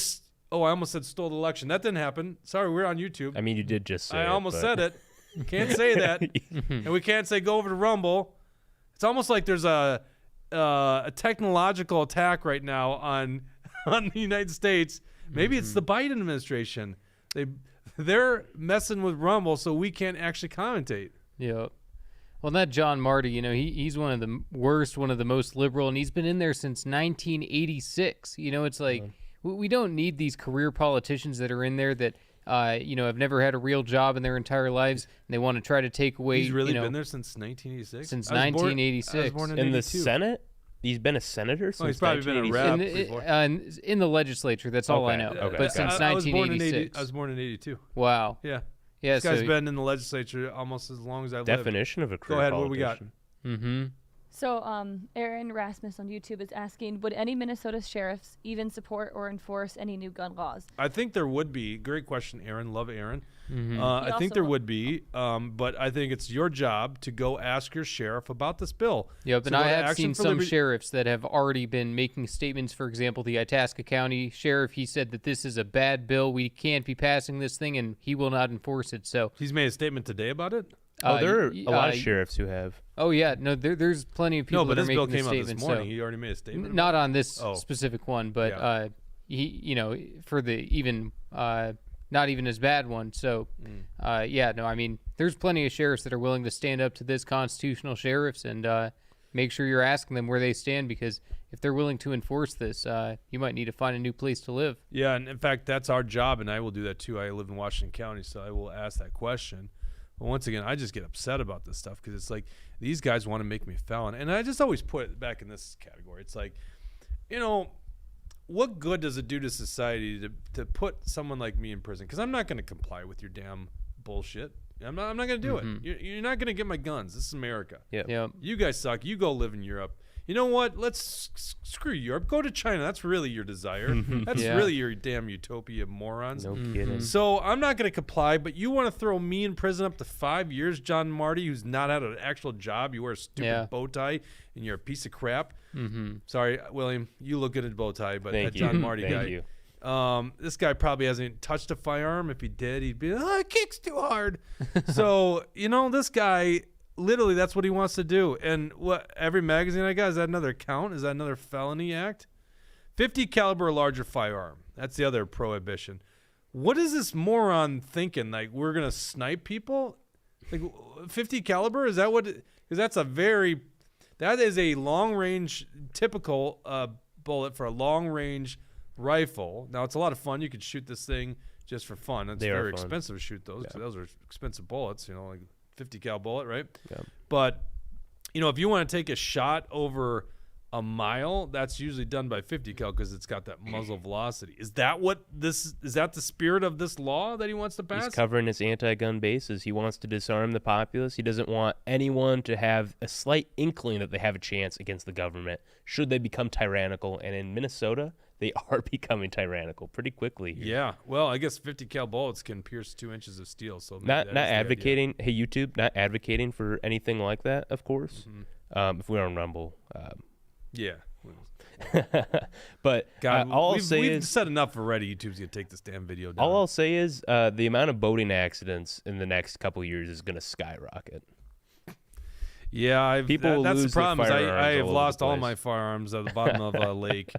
almost said stole the election. That didn't happen. Sorry, we're on YouTube. I mean, you did just say I almost said it. Can't say that. And we can't say go over to Rumble. It's almost like there's a technological attack right now on the United States. Maybe it's the Biden administration. They're messing with Rumble so we can't actually commentate. Yeah. Well, that John Marty, he's one of the worst, one of the most liberal, and he's been in there since 1986. It's like we don't need these career politicians that are in there that have never had a real job in their entire lives, and they want to try to take away. He's really been there since 1986. Since 1986, I was born in the 82. Senate. He's been a senator since. He's probably been a rep before. In the legislature. That's all I know. Okay. But since 1986, I was born in 82. Wow. Yeah. Yeah. This guy's been in the legislature almost as long as I've lived. Definition of a career Go ahead. politician. What do we got? Mm-hmm. So, Aaron Rasmus on YouTube is asking, would any Minnesota sheriffs even support or enforce any new gun laws? I think there would be. Great question, Aaron. Love Aaron. Mm-hmm. I think there would be, but I think it's your job to go ask your sheriff about this bill. Yep, So and I go to have Action seen for some Liberty- sheriffs that have already been making statements. For example, the Itasca County sheriff, he said that this is a bad bill. We can't be passing this thing, and he will not enforce it. So He's made a statement today about it? There are a lot of sheriffs who have. Oh, yeah. No, there's plenty of people No, but that are this bill making came out statements. this morning. So. He already made a statement. Not on this Oh. specific one, but Yeah. he, for the even not even as bad one. So, I mean, there's plenty of sheriffs that are willing to stand up to this constitutional sheriffs and make sure you're asking them where they stand, because if they're willing to enforce this, you might need to find a new place to live. Yeah, and in fact, that's our job, and I will do that too. I live in Washington County, so I will ask that question. But once again, I just get upset about this stuff because it's like these guys want to make me a felon. And I just always put it back in this category. It's like, what good does it do to society to put someone like me in prison? Because I'm not going to comply with your damn bullshit. I'm not going to do it. You're not going to get my guns. This is America. Yep. You guys suck. You go live in Europe. You know what? Let's screw Europe. Go to China. That's really your desire. That's really your damn utopia, morons. No kidding. So I'm not going to comply, but you want to throw me in prison up to 5 years, John Marty, who's not had an actual job. You wear a stupid bow tie, and you're a piece of crap. Sorry, William. You look good in a bow tie, but that John Marty guy. Thank you. This guy probably hasn't touched a firearm. If he did, he'd be, it kicks too hard. So, this guy... Literally, that's what he wants to do. And what every magazine I got, is that another count? Is that another felony act? 50 caliber or larger firearm. That's the other prohibition. What is this moron thinking? Like, we're going to snipe people? Like, 50 caliber? Is that what? Because that is a long range, typical bullet for a long range rifle. Now, it's a lot of fun. You could shoot this thing just for fun. It's very expensive to shoot those. Yeah. Those are expensive bullets, like 50 cal bullet, right? Yeah. But if you want to take a shot over a mile, that's usually done by 50 cal because it's got that muzzle velocity. Is that the spirit of this law that he wants to pass? He's covering his anti-gun bases. He wants to disarm the populace. He doesn't want anyone to have a slight inkling that they have a chance against the government should they become tyrannical. And in Minnesota, they are becoming tyrannical pretty quickly here. Yeah. Well, I guess 50 cal bullets can pierce 2 inches of steel. So not advocating. Hey, YouTube, not advocating for anything like that, of course. If we're on Rumble. Yeah. But God, all I'll say we've is said enough already. YouTube's gonna take this damn video down. All I'll say is the amount of boating accidents in the next couple of years is going to skyrocket. Yeah, People will that's lose the problem. their I have firearms lost all over all the my place. firearms at the bottom of a lake.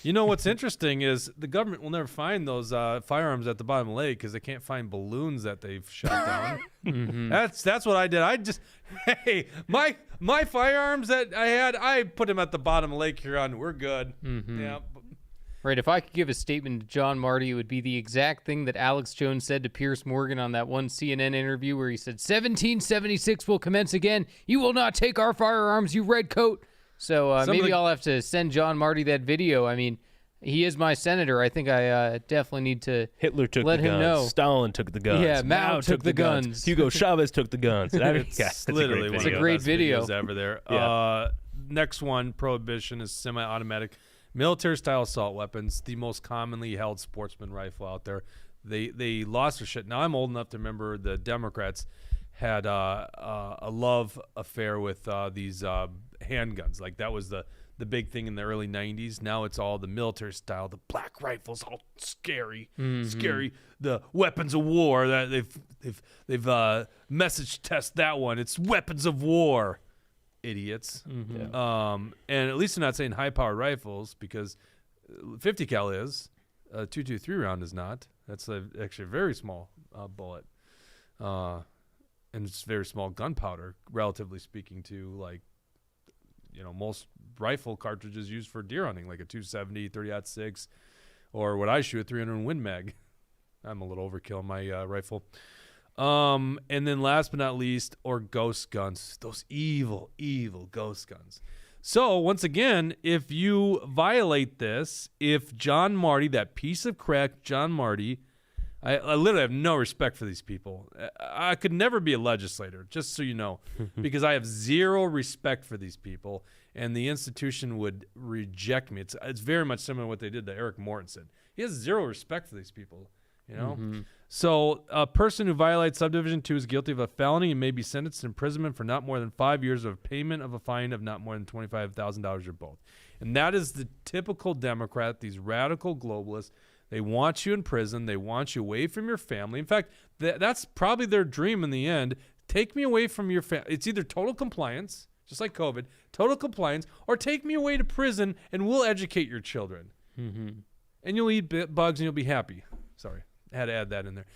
You know what's interesting is the government will never find those firearms at the bottom of the lake because they can't find balloons that they've shot down. That's what I did. I just my firearms that I had, I put them at the bottom of Lake Huron. We're good. Yeah. Right. If I could give a statement to John Marty, it would be the exact thing that Alex Jones said to Piers Morgan on that one CNN interview where he said, 1776 will commence again. You will not take our firearms, you redcoat. So maybe I'll have to send John Marty that video. I mean, he is my senator. I think I definitely need to Hitler took let the him guns. know. Stalin took the guns. Yeah, Mao took the guns. Hugo Chavez took the guns. It's literally one one of of the great best video. videos ever there. Yeah. Next one, prohibition is semi-automatic military-style assault weapons, the most commonly held sportsman rifle out there. They lost their shit. Now I'm old enough to remember the Democrats had a love affair with these handguns. Like that was the big thing in the early 90s. Now it's all the military style, the black rifles, all scary, scary. The weapons of war that they've message test that one. It's weapons of war, idiots. And at least they're not saying high-powered rifles because 50 cal is, 223 round is not. That's actually a very small bullet, and it's very small gunpowder, relatively speaking to like, most rifle cartridges used for deer hunting, like a 270, 30-06, or what I shoot, a 300 Win Mag. I'm a little overkill on my rifle. And then last but not least, or ghost guns, those evil, evil ghost guns. So once again, if you violate this, if John Marty, that piece of crack, John Marty, I literally have no respect for these people. I could never be a legislator, just so you know, because I have zero respect for these people, and the institution would reject me. It's very much similar to what they did to Eric Mortensen. He has zero respect for these people, So a person who violates Subdivision 2 is guilty of a felony and may be sentenced to imprisonment for not more than 5 years of payment of a fine of not more than $25,000 or both. And that is the typical Democrat, these radical globalists. They want you in prison. They want you away from your family. In fact, that's probably their dream in the end. Take me away from your family. It's either total compliance, just like COVID, total compliance, or take me away to prison and we'll educate your children. And you'll eat bugs and you'll be happy. Sorry, I had to add that in there.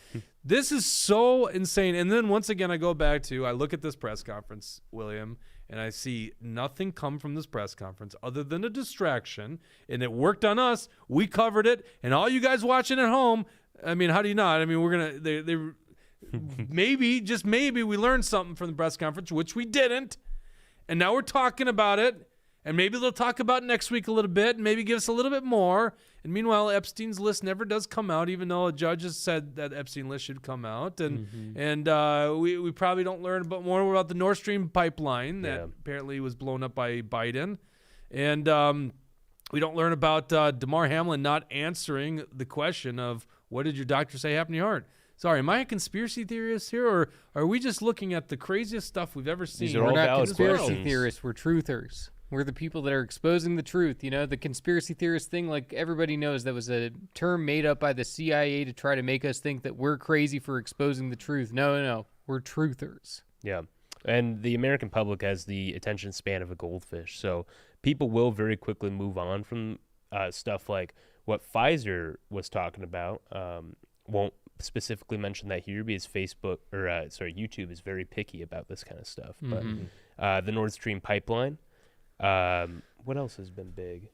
This is so insane. And then once again, I go back to, I look at this press conference, William, and I see nothing come from this press conference other than a distraction, and it worked on us. We covered it, and all you guys watching at home, I mean, how do you not? I mean, we're going to maybe, just maybe, we learned something from the press conference, which we didn't, and now we're talking about it, and maybe they'll talk about it next week a little bit, and maybe give us a little bit more. And meanwhile, Epstein's list never does come out, even though a judge has said that Epstein list should come out. And we probably don't learn more about the Nord Stream pipeline that apparently was blown up by Biden. And we don't learn about Damar Hamlin not answering the question of, what did your doctor say happened to your heart? Sorry, am I a conspiracy theorist here, or are we just looking at the craziest stuff we've ever seen? We're not conspiracy theorists. We're truthers. We're the people that are exposing the truth. The conspiracy theorist thing, like everybody knows, that was a term made up by the CIA to try to make us think that we're crazy for exposing the truth. No. We're truthers. Yeah. And the American public has the attention span of a goldfish. So people will very quickly move on from stuff like what Pfizer was talking about. Won't specifically mention that here because YouTube is very picky about this kind of stuff. But the Nord Stream pipeline. What else has been big?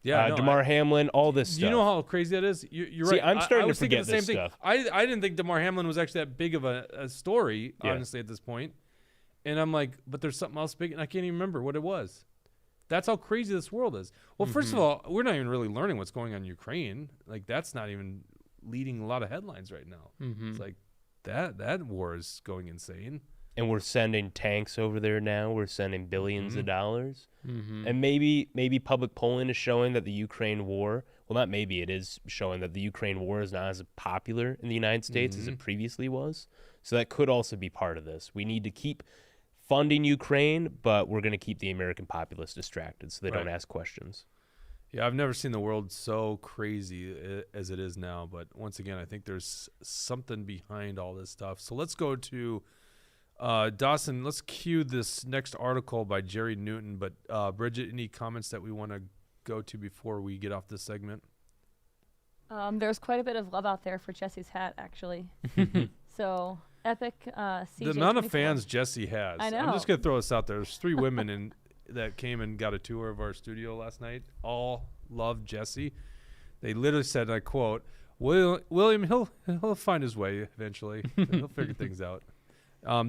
Damar Hamlin, all this stuff. You know how crazy that is? You're See, right. I'm starting I to was thinking forget the same this thing. stuff. I didn't think Damar Hamlin was actually that big of a story, honestly, at this point. And I'm like, but there's something else big, and I can't even remember what it was. That's how crazy this world is. Well, first of all, we're not even really learning what's going on in Ukraine. Like, that's not even leading a lot of headlines right now. It's like, that war is going insane. And we're sending tanks over there now. We're sending billions of dollars. And maybe public polling is showing that the Ukraine war, well, not maybe, it is showing that the Ukraine war is not as popular in the United States as it previously was. So that could also be part of this. We need to keep funding Ukraine, but we're going to keep the American populace distracted so they don't ask questions. Yeah, I've never seen the world so crazy as it is now. But once again, I think there's something behind all this stuff. So let's go to Dawson. Let's cue this next article by Jerry Newton. But Bridget, any comments that we want to go to before we get off this segment? There's quite a bit of love out there for Jesse's hat, actually. So epic. CJ The amount of fans Jesse has. I know. I'm just gonna throw this out there. There's 3 women that came and got a tour of our studio last night. All love Jesse. They literally said, I quote, William, he'll find his way eventually. He'll figure things out.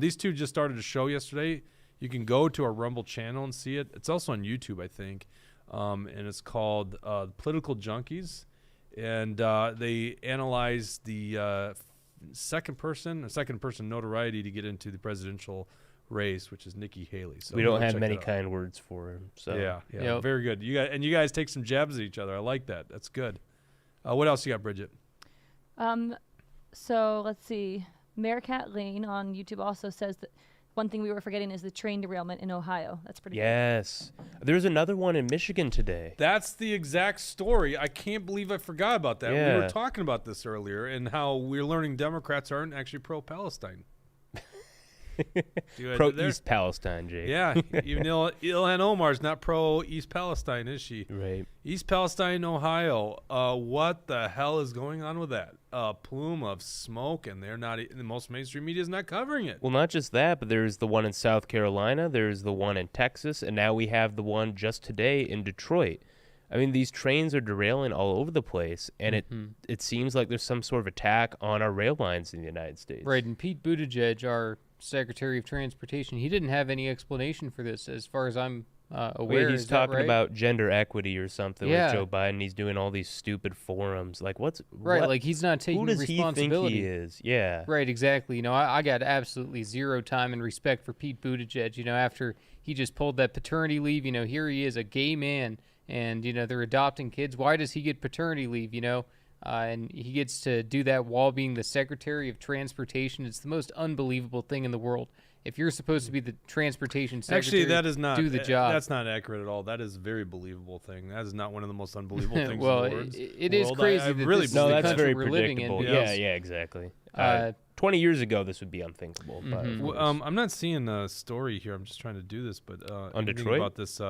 These 2 just started a show yesterday. You can go to our Rumble channel and see it. It's also on YouTube, I think. And it's called Political Junkies. And they analyze the second person notoriety to get into the presidential race, which is Nikki Haley. So we don't have many kind words for her. So yeah, very good. You guys take some jabs at each other. I like that. That's good. What else you got, Bridget? So let's see. Meerkat Lane on YouTube also says that one thing we were forgetting is the train derailment in Ohio. That's pretty good. Yes. There's another one in Michigan today. That's the exact story. I can't believe I forgot about that. Yeah. We were talking about this earlier and how we're learning Democrats aren't actually pro-Palestine. Pro-East Palestine, Jake. Yeah. Even Ilhan Omar's not pro-East Palestine, is she? Right. East Palestine, Ohio. What the hell is going on with that? A plume of smoke, and they're not. The most mainstream media is not covering it. Well, not just that, but there's the one in South Carolina, there's the one in Texas, and now we have the one just today in Detroit. I mean, these trains are derailing all over the place, and it seems like there's some sort of attack on our rail lines in the United States. Right, and Pete Buttigieg, our Secretary of Transportation, he didn't have any explanation for this, as far as I'm aware. He's talking about gender equity or something with Joe Biden. He's doing all these stupid forums. Like, like he's not taking responsibility. Who does he think he is? Yeah. Right, exactly. You know, I got absolutely zero time and respect for Pete Buttigieg. You know, after he just pulled that paternity leave, you know, here he is, a gay man, and, you know, they're adopting kids. Why does he get paternity leave, you know? And he gets to do that while being the Secretary of Transportation. It's the most unbelievable thing in the world. If you're supposed to be the transportation secretary, actually, that is not do the job. That's not accurate at all. That is a very believable thing. That is not one of the most unbelievable things. Well, in the world. it is crazy. I that really this is the that's country very we're living in. predictable. Yeah, exactly. 20 years ago, this would be unthinkable. But I'm not seeing a story here. I'm just trying to do this, but on Detroit about this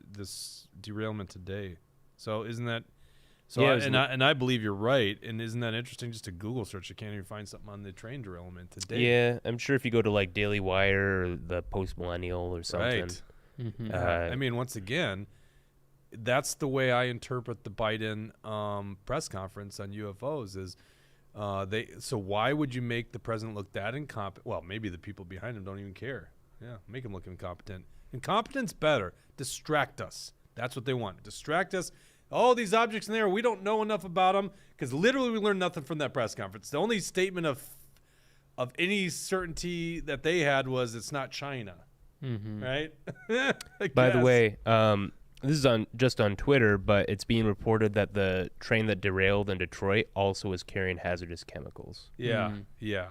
this derailment today. So isn't that? So yeah, I believe you're right. And isn't that interesting? Just a Google search, you can't even find something on the train derailment today. Yeah, I'm sure if you go to like Daily Wire or the Post Millennial or something. Right. I mean, once again, that's the way I interpret the Biden press conference on UFOs. Is so why would you make the president look that incompetent? Well, maybe the people behind him don't even care. Yeah, make him look incompetent. Incompetent's better. Distract us. That's what they want. Distract us. All these objects in there, we don't know enough about them because literally we learned nothing from that press conference. The only statement of any certainty that they had was it's not China, right? By the way, this is just on Twitter, but it's being reported that the train that derailed in Detroit also was carrying hazardous chemicals. Yeah, yeah.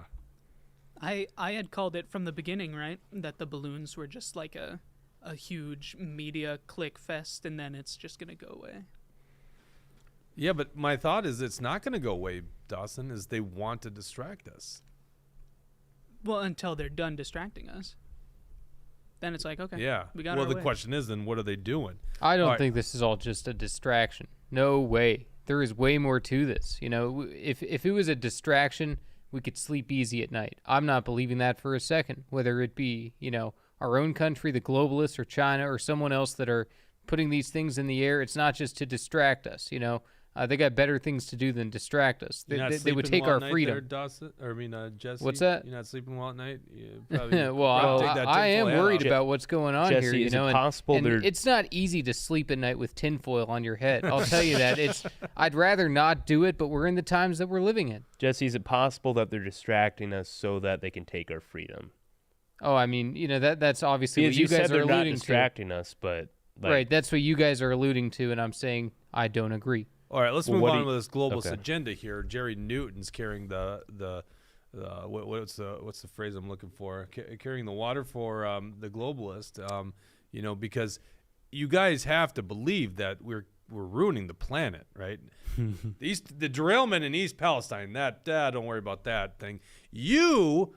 I had called it from the beginning, right? That the balloons were just like a huge media click fest, and then it's just going to go away. Yeah, but my thought is it's not going to go away, Dawson, is they want to distract us. Well, until they're done distracting us. Then it's like, okay, yeah. we got Well, our the way. question is then what are they doing? I don't think this is all just a distraction. No way. There is way more to this. You know, if it was a distraction, we could sleep easy at night. I'm not believing that for a second, whether it be, you know, our own country, the globalists, or China, or someone else that are putting these things in the air. It's not just to distract us, you know. They got better things to do than distract us. They would take our freedom. There, Dawson, Jesse? What's that? You're not sleeping well at night? Probably, well, I am worried about what's going on Jesse, here. You know, and it's not easy to sleep at night with tinfoil on your head. I'll tell you that. I'd rather not do it, but we're in the times that we're living in. Jesse, is it possible that they're distracting us so that they can take our freedom? Oh, I mean, you know, that's obviously because what you guys said are they're alluding not distracting us, but right, that's what you guys are alluding to, and I'm saying I don't agree. All right, let's move on with this globalist agenda here. Jerry Newton's carrying what's the phrase I'm looking for? Carrying the water for the globalist. You know, because you guys have to believe that we're ruining the planet, right? The derailment in East Palestine. Don't worry about that thing. You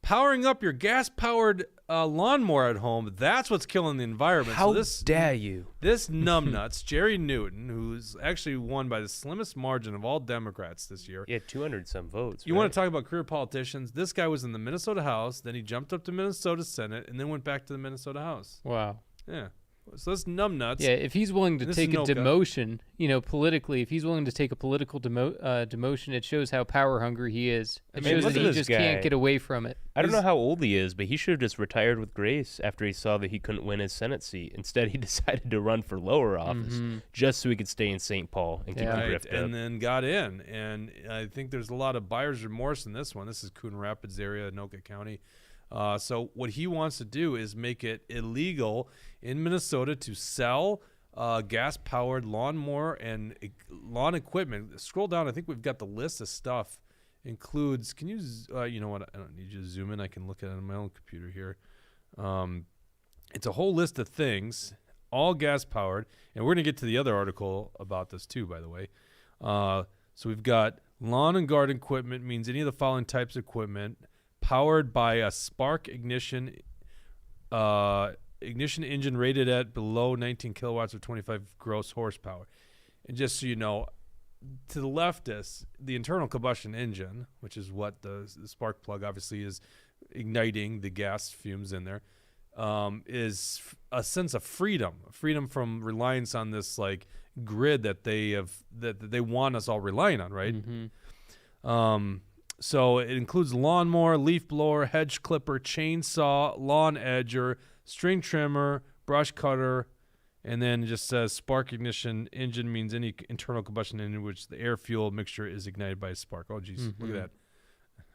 powering up your gas-powered a lawnmower at home. That's what's killing the environment. How so dare you? This numbnuts, Jerry Newton, who's actually won by the slimmest margin of all Democrats this year. Yeah, 200-some votes. You want to talk about career politicians? This guy was in the Minnesota House, then he jumped up to Minnesota Senate, and then went back to the Minnesota House. Wow. Yeah. So this numbnuts. Yeah, if he's willing to take a demotion, politically, if he's willing to take a political demotion, it shows how power hungry he is. It shows that he just can't get away from it. I don't know how old he is, but he should have just retired with grace after he saw that he couldn't win his Senate seat. Instead, he decided to run for lower office just so he could stay in St. Paul and keep the grift up. And then got in. And I think there's a lot of buyer's remorse in this one. This is Coon Rapids area, Anoka County. So what he wants to do is make it illegal in Minnesota to sell gas-powered lawnmower and lawn equipment. Scroll down. I think we've got the list of stuff. Includes. Can you? You know what? I don't need you to zoom in. I can look at it on my own computer here. It's a whole list of things, all gas-powered, and we're gonna get to the other article about this too. By the way, so we've got lawn and garden equipment means any of the following types of equipment. Powered by a spark ignition engine rated at below 19 kilowatts or 25 gross horsepower. And just so you know, to the leftists, the internal combustion engine, which is what the spark plug obviously is igniting the gas fumes in there, is a sense of freedom from reliance on this like grid that they want us all relying on, right? So it includes lawnmower, leaf blower, hedge clipper, chainsaw, lawn edger, string trimmer, brush cutter, and then it just says spark ignition engine means any internal combustion engine in which the air fuel mixture is ignited by a spark. Oh, geez, look at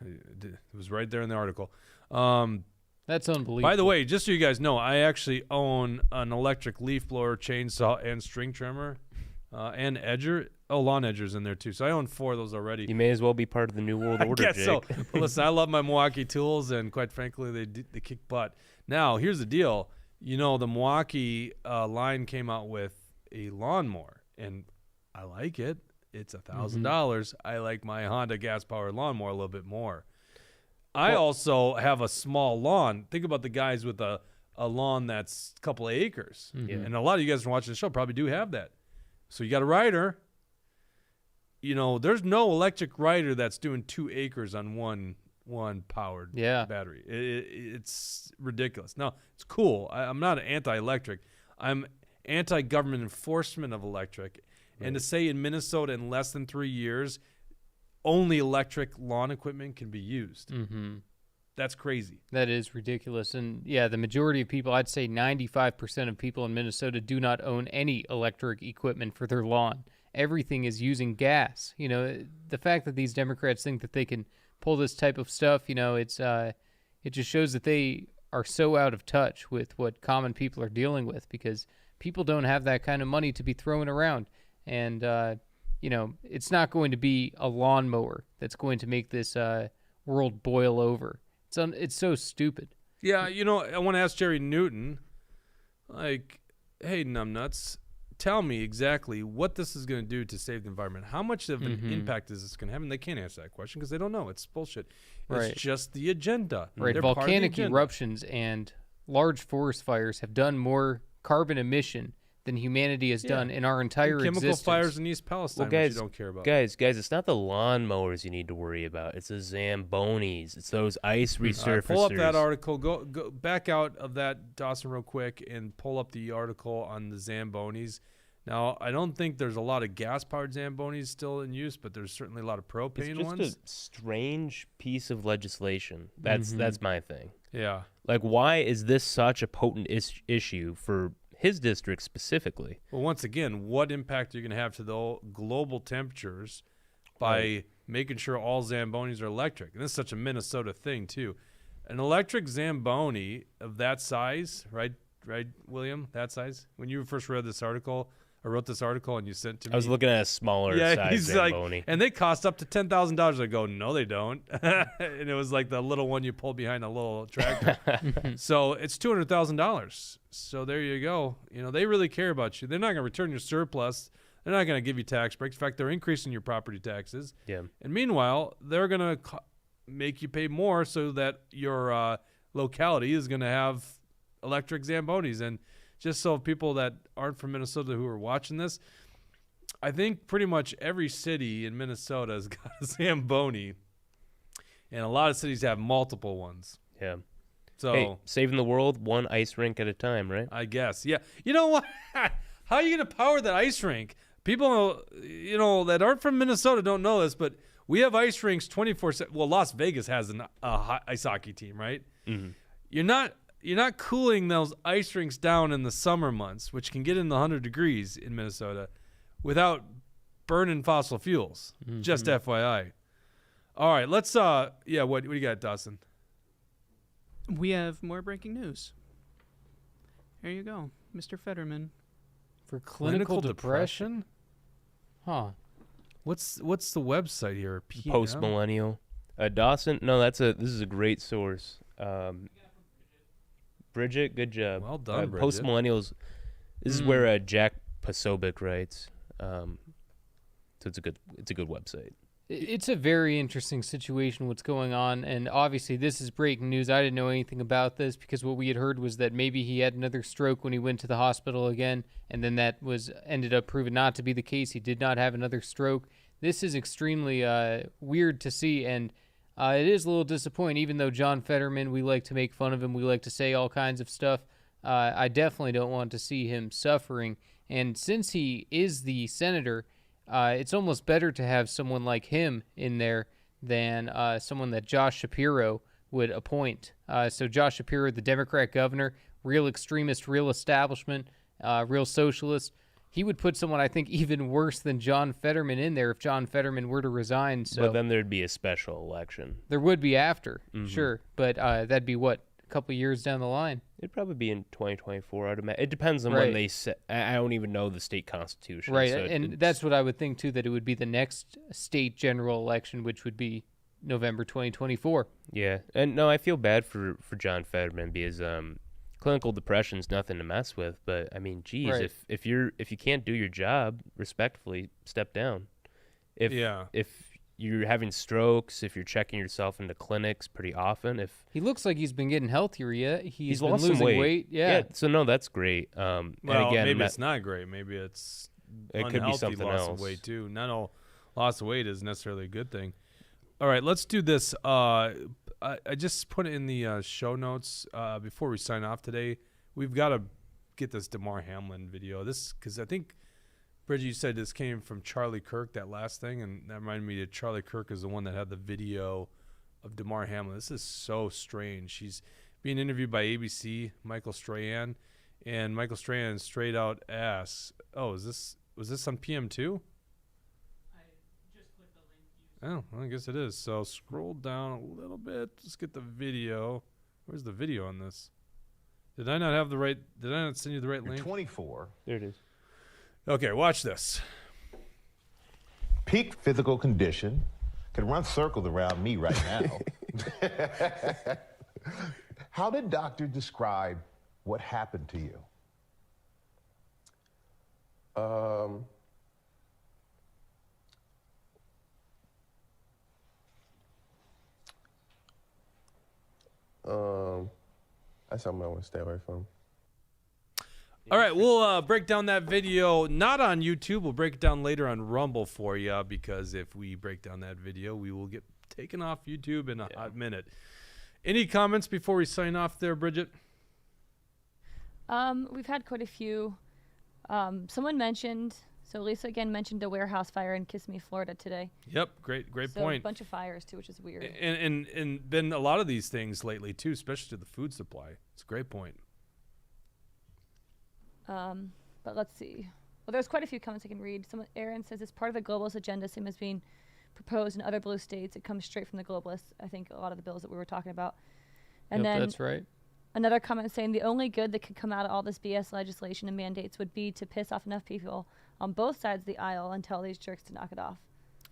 that. It was right there in the article. That's unbelievable. By the way, just so you guys know, I actually own an electric leaf blower, chainsaw, and string trimmer, and edger. Oh, lawn edger's in there too. So I own 4 of those already. You may as well be part of the New World Order, I guess Jake. so. Well, listen, I love my Milwaukee tools, and quite frankly, they kick butt. Now, here's the deal. The Milwaukee line came out with a lawnmower, and I like it. It's $1,000. I like my Honda gas-powered lawnmower a little bit more. I also have a small lawn. Think about the guys with a lawn that's a couple of acres. And a lot of you guys watching the show probably do have that. So you got a rider. There's no electric rider that's doing 2 acres on one powered battery. It's ridiculous. Now, it's cool. I'm not an anti-electric. I'm anti-government enforcement of electric. Right. And to say in Minnesota in less than 3 years, only electric lawn equipment can be used. That's crazy. That is ridiculous. And yeah, the majority of people, I'd say 95% of people in Minnesota do not own any electric equipment for their lawn. Everything is using gas. The fact that these Democrats think that they can pull this type of stuff, it just shows that they are so out of touch with what common people are dealing with, because people don't have that kind of money to be throwing around. And, it's not going to be a lawnmower that's going to make this world boil over. It's so stupid. Yeah, I want to ask Jerry Newton, like, hey, numbnuts, tell me exactly what this is going to do to save the environment. How much of an impact is this going to have? And they can't answer that question because they don't know. It's bullshit. It's just the agenda. Right. They're Volcanic eruptions and large forest fires have done more carbon emission than humanity has done in our entire chemical existence. fires in East Palestine, which you don't care about. Guys, it's not the lawnmowers you need to worry about. It's the Zambonis. It's those ice resurfacers. Pull up that article. Go back out of that, Dawson, real quick, and pull up the article on the Zambonis. Now, I don't think there's a lot of gas-powered Zambonis still in use, but there's certainly a lot of propane ones. It's just a strange piece of legislation. That's my thing. Yeah. Like, why is this such a potent issue for his district specifically? Well, once again, what impact are you going to have to the global temperatures by making sure all Zambonis are electric? And this is such a Minnesota thing, too. An electric Zamboni of that size, right, William, that size? When you first read this article, I wrote this article and you sent it to me. I was looking at a smaller size Zamboni. Like, and they cost up to $10,000. I go, no, they don't. And it was like the little one you pull behind a little tractor. So it's $200,000. So there you go. They really care about you. They're not going to return your surplus. They're not going to give you tax breaks. In fact, they're increasing your property taxes. Yeah. And meanwhile, they're going to make you pay more so that your locality is going to have electric Zambonis. And just so people that aren't from Minnesota who are watching this, I think pretty much every city in Minnesota has got a Zamboni, and a lot of cities have multiple ones. Yeah. So hey, saving the world one ice rink at a time, right? I guess. Yeah. You know what? How are you going to power that ice rink? People, that aren't from Minnesota don't know this, but we have ice rinks 24/7. Well, Las Vegas has an ice hockey team, right? Mm-hmm. You're not cooling those ice rinks down in the summer months, which can get in the 100 degrees in Minnesota, without burning fossil fuels. Mm-hmm. Just FYI. All right, let's what do you got, Dawson? We have more breaking news. There you go, Mr. Fetterman. For clinical depression? Huh. What's the website here? Post millennial. Dawson. No, this is a great source. Bridget, good job. Well done, Bridget. Post millennials. This is where Jack Posobiec writes. So it's a good website. It's a very interesting situation what's going on, and obviously this is breaking news. I didn't know anything about this because what we had heard was that maybe he had another stroke when he went to the hospital again, and then that ended up proven not to be the case. He did not have another stroke. This is extremely weird to see, and it is a little disappointing. Even though John Fetterman, we like to make fun of him, we like to say all kinds of stuff, I definitely don't want to see him suffering. And since he is the senator, it's almost better to have someone like him in there than someone that Josh Shapiro would appoint. So Josh Shapiro, the Democrat governor, real extremist, real establishment, real socialist. He would put someone, I think, even worse than John Fetterman in there if John Fetterman were to resign. So but then there'd be a special election. There would be after, sure. But that'd be, a couple years down the line? It'd probably be in 2024. I'd imagine. It depends on when they set. I don't even know the state constitution. Right, so and that's what I would think, too, that it would be the next state general election, which would be November 2024. Yeah, and no, I feel bad for John Fetterman because clinical depression's nothing to mess with. But, I mean, geez, if you can't do your job, respectfully, step down. If you're having strokes, if you're checking yourself into clinics pretty often. If he looks like he's been getting healthier, he's been lost losing some weight. Yeah. So no, that's great. Well, and again, maybe it's not great. Maybe it could be something loss else. Of weight too. Not all loss of weight is necessarily a good thing. All right, let's do this. I just put it in the show notes before we sign off today. We've got to get this Damar Hamlin video. This because I think. Bridget, you said this came from Charlie Kirk, that last thing, and that reminded me that Charlie Kirk is the one that had the video of Damar Hamlin. This is so strange. She's being interviewed by ABC, Michael Strahan, and Michael Strahan straight out asks, was this on PM2? I just clicked the link. Oh, well, I guess it is. So scroll down a little bit. Let's get the video. Where's the video on this? Did I not send you the right link? 24. There it is. Okay, watch this. Peak physical condition can run circles around me right now. How did doctor describe what happened to you? That's something I want to stay away from. All right, we'll break down that video, not on YouTube. We'll break it down later on Rumble for you, because if we break down that video, we will get taken off YouTube in a hot minute. Any comments before we sign off there, Bridget? We've had quite a few. Someone mentioned, so Lisa again mentioned a warehouse fire in Kissimmee, Florida today. Yep, great so point. A bunch of fires too, which is weird. And been a lot of these things lately too, especially to the food supply. It's a great point. But let's see. Well, there's quite a few comments I can read. Aaron says it's part of the globalist agenda, same as being proposed in other blue states. It comes straight from the globalists. I think a lot of the bills that we were talking about. And then that's right. Another comment saying the only good that could come out of all this BS legislation and mandates would be to piss off enough people on both sides of the aisle and tell these jerks to knock it off.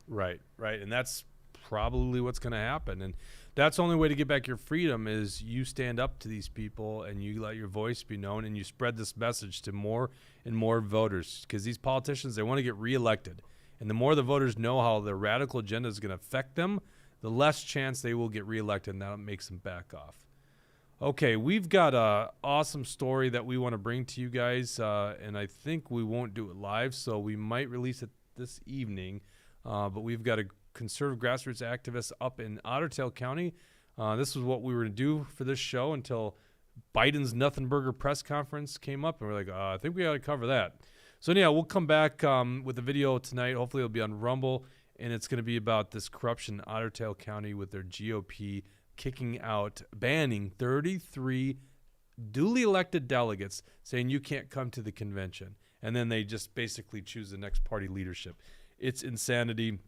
Right. And that's probably what's going to happen. And that's the only way to get back your freedom is you stand up to these people and you let your voice be known and you spread this message to more and more voters, because these politicians, they want to get reelected. And the more the voters know how the radical agenda is going to affect them, the less chance they will get reelected, and that makes them back off. Okay, we've got a awesome story that we want to bring to you guys, and I think we won't do it live, so we might release it this evening. But we've got a conservative grassroots activist up in Otter Tail County. This was what we were going to do for this show until Biden's Nothing Burger press conference came up, and we're like, I think we got to cover that. So anyhow, we'll come back with a video tonight. Hopefully it'll be on Rumble, and it's going to be about this corruption in Otter Tail County with their GOP banning 33 duly elected delegates, saying you can't come to the convention. And then they just basically choose the next party leadership. It's insanity.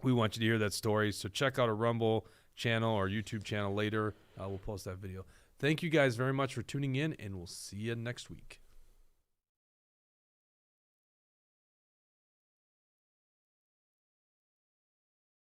We want you to hear that story. So check out our Rumble channel or YouTube channel later. We'll post that video. Thank you guys very much for tuning in, and we'll see you next week.